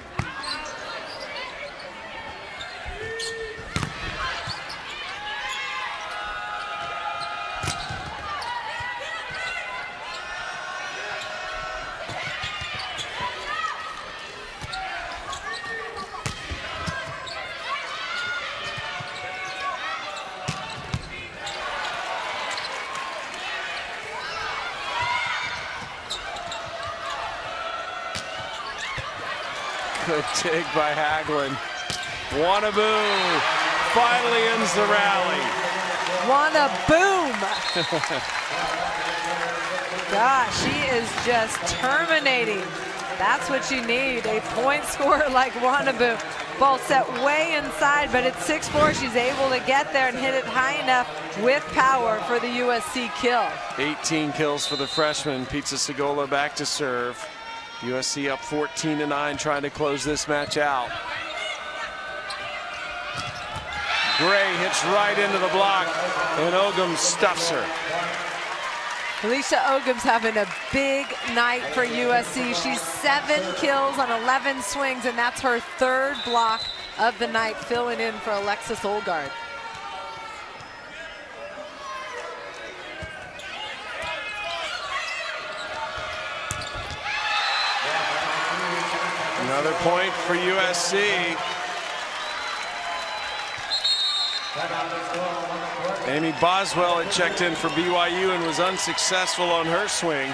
Good dig by Hagelin. Wanaboo finally ends the rally. Wanaboom! Gosh, she is just terminating. That's what you need, a point scorer like Wanaboo. Ball set way inside, but at 6'4", she's able to get there and hit it high enough with power for the USC kill. 18 kills for the freshman. Pizza Segola back to serve. USC up 14-9, trying to close this match out. Gray hits right into the block, and Ogum stuffs her. Alicia Ogum's having a big night for USC. She's 7 kills on 11 swings, and that's her 3rd block of the night, filling in for Alexis Olgard. Another point for USC. Amy Boswell had checked in for BYU and was unsuccessful on her swing.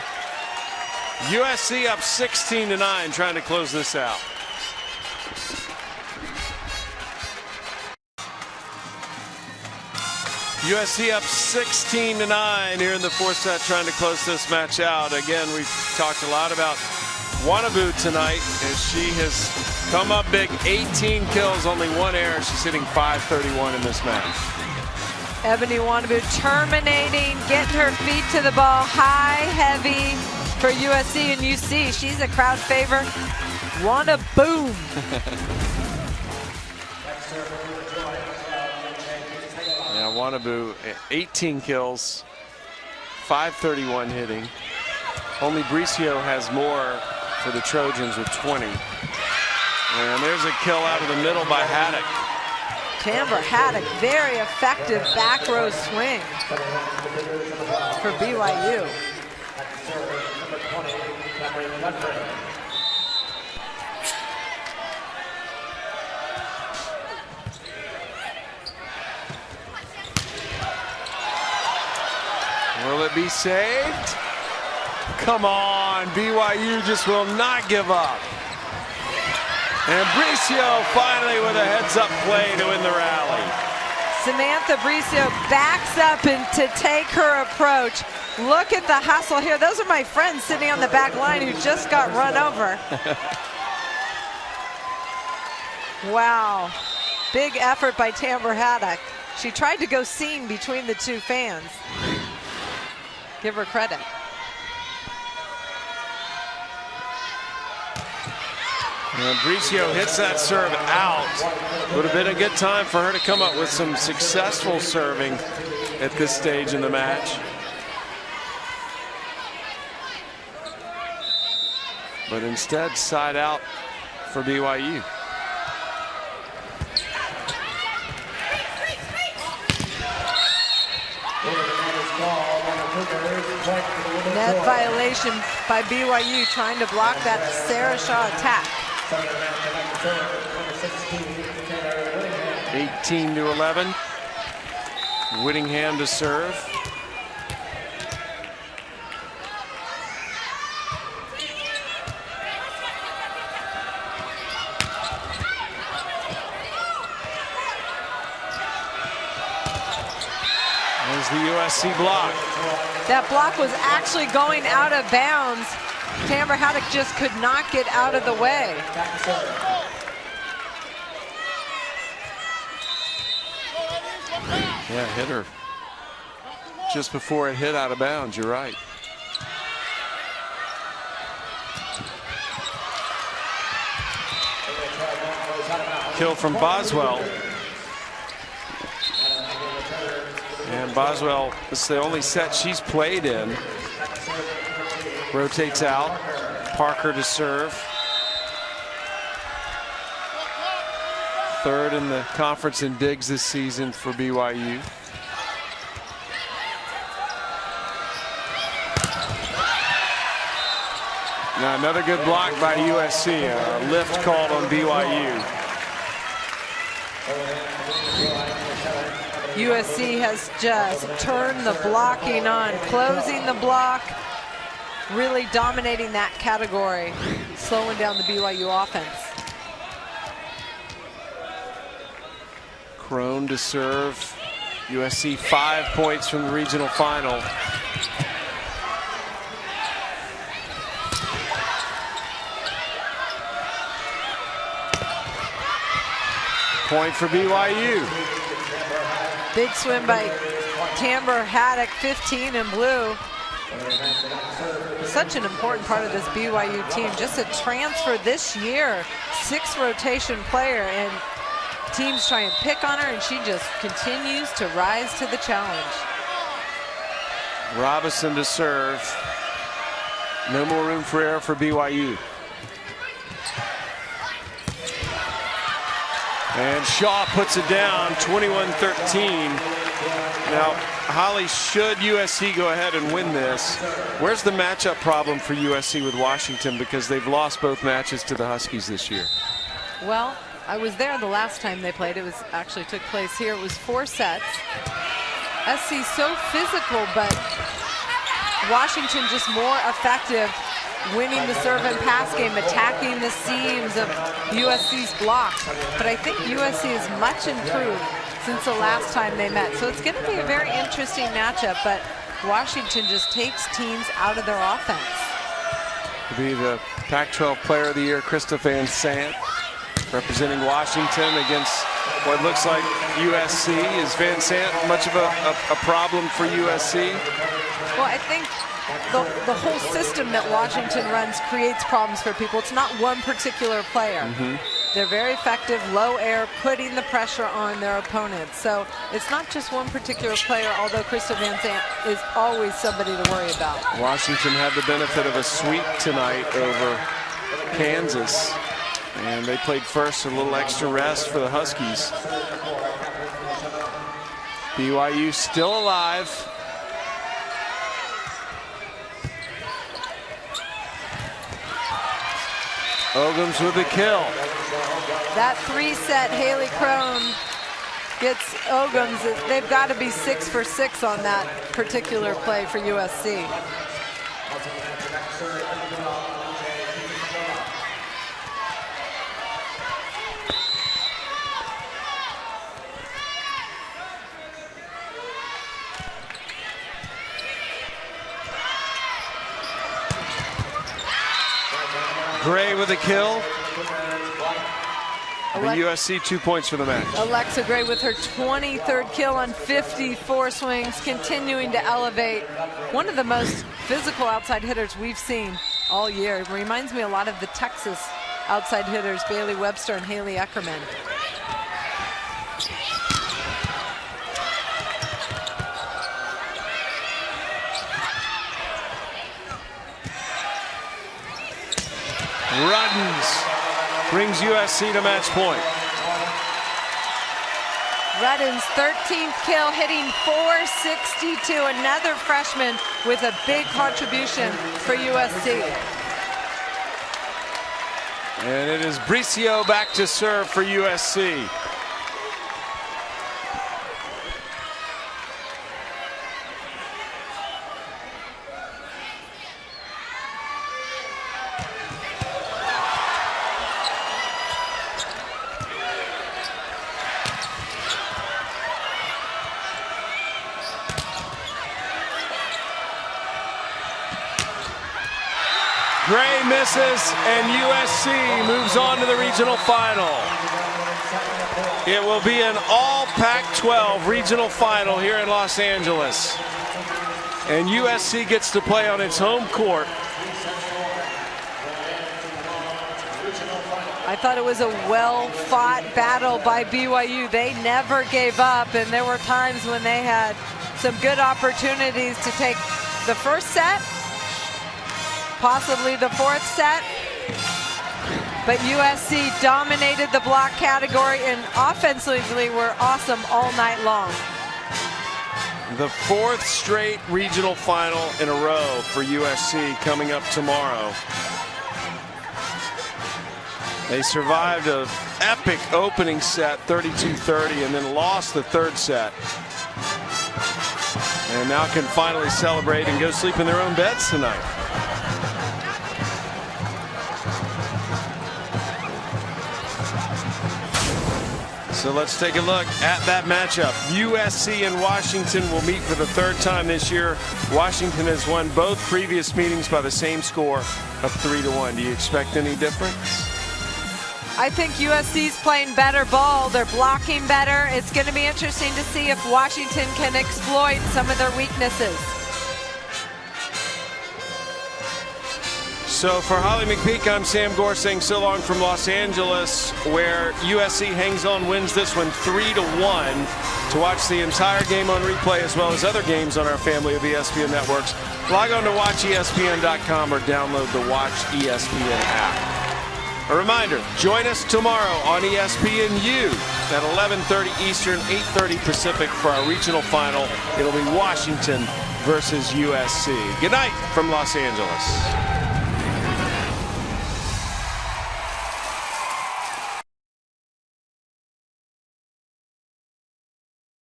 USC up 16-9, trying to close this out. USC up 16-9 here in the 4th set, trying to close this match out. Again, we've talked a lot about Wanaboo tonight, as she has come up big. 18 kills, only 1 error. She's hitting .531 in this match. Ebony Wanaboo terminating, getting her feet to the ball, high, heavy for USC, and you see she's a crowd favorite. Wanaboom. Yeah, Wanaboo, 18 kills, .531 hitting. Only Bricio has more for the Trojans with 20. And there's a kill out of the middle by Haddock. Tambra Haddock, very effective back row swing for BYU. Will it be saved? Come on, BYU just will not give up. And Bricio finally with a heads-up play to win the rally. Samantha Bricio backs up and to take her approach. Look at the hustle here. Those are my friends sitting on the back line who just got run over. Wow. Big effort by Tambra Haddock. She tried to go seam between the 2 fans. Give her credit. And Bricio hits that serve out. Would have been a good time for her to come up with some successful serving at this stage in the match. But instead, side out for BYU. Net violation by BYU, trying to block that Sarah Shaw attack. 18-11. Whittingham to serve. There's the USC block. That block was actually going out of bounds. Tambra Haddock just could not get out of the way. Yeah, hit her just before it hit out of bounds. You're right. Kill from Boswell. And Boswell, this is the only set she's played in. Rotates out. Parker to serve. 3rd in the conference in digs this season for BYU. Now another good block by USC. A lift called on BYU. USC has just turned the blocking on, closing the block, really dominating that category, slowing down the BYU offense. Crone to serve. USC 5 points from the regional final. Point for BYU. Big swim by Tamber Haddock, 15 in blue. Such an important part of this BYU team. Just a transfer this year, 6th rotation player, and teams try and pick on her, and she just continues to rise to the challenge. Robinson to serve. No more room for error for BYU. And Shaw puts it down, 21-13. Now, Holly, should USC go ahead and win this, where's the matchup problem for USC with Washington, because they've lost both matches to the Huskies this year? Well, I was there the last time they played. It was actually took place here. It was 4 sets. SC so physical, but Washington just more effective, winning the serve and pass game, attacking the seams of USC's block. But I think USC is much improved since the last time they met. So it's going to be a very interesting matchup, but Washington just takes teams out of their offense. To be the Pac-12 Player of the Year, Krista Van Sant, representing Washington against what looks like USC. Is Van Sant much of a problem for USC? Well, I think the whole system that Washington runs creates problems for people. It's not one particular player. They're very effective, low air, putting the pressure on their opponents. So it's not just one particular player, although Krista Van Sant is always somebody to worry about. Washington had the benefit of a sweep tonight over Kansas, and they played first, a little extra rest for the Huskies. BYU still alive. Ogums with the kill. That 3-set Haley Crone gets Ogums. They've got to be 6 for 6 on that particular play for USC. Gray with a kill. The USC 2 points for the match. Alexa Gray with her 23rd kill on 54 swings, continuing to elevate. One of the most physical outside hitters we've seen all year. It reminds me a lot of the Texas outside hitters, Bailey Webster and Haley Eckerman. Ruddens brings USC to match point. Ruddens' 13th kill, hitting .462. Another freshman with a big contribution for USC. And it is Bricio back to serve for USC. Gray misses, and USC moves on to the regional final. It will be an all Pac-12 regional final here in Los Angeles. And USC gets to play on its home court. I thought it was a well-fought battle by BYU. They never gave up, and there were times when they had some good opportunities to take the first set, possibly the 4th set, but USC dominated the block category and offensively were awesome all night long. The 4th straight regional final in a row for USC coming up tomorrow. They survived an epic opening set, 32-30, and then lost the 3rd set. And now can finally celebrate and go sleep in their own beds tonight. So let's take a look at that matchup. USC and Washington will meet for the third time this year. Washington has won both previous meetings by the same score of 3-1. Do you expect any difference? I think USC's playing better ball. They're blocking better. It's going to be interesting to see if Washington can exploit some of their weaknesses. So for Holly McPeak, I'm Sam Gore saying so long from Los Angeles, where USC hangs on, wins this one 3-1. To watch the entire game on replay as well as other games on our family of ESPN networks, log on to watchespn.com or download the Watch ESPN app. A reminder, join us tomorrow on ESPNU at 11:30 Eastern, 8:30 Pacific for our regional final. It'll be Washington versus USC. Good night from Los Angeles.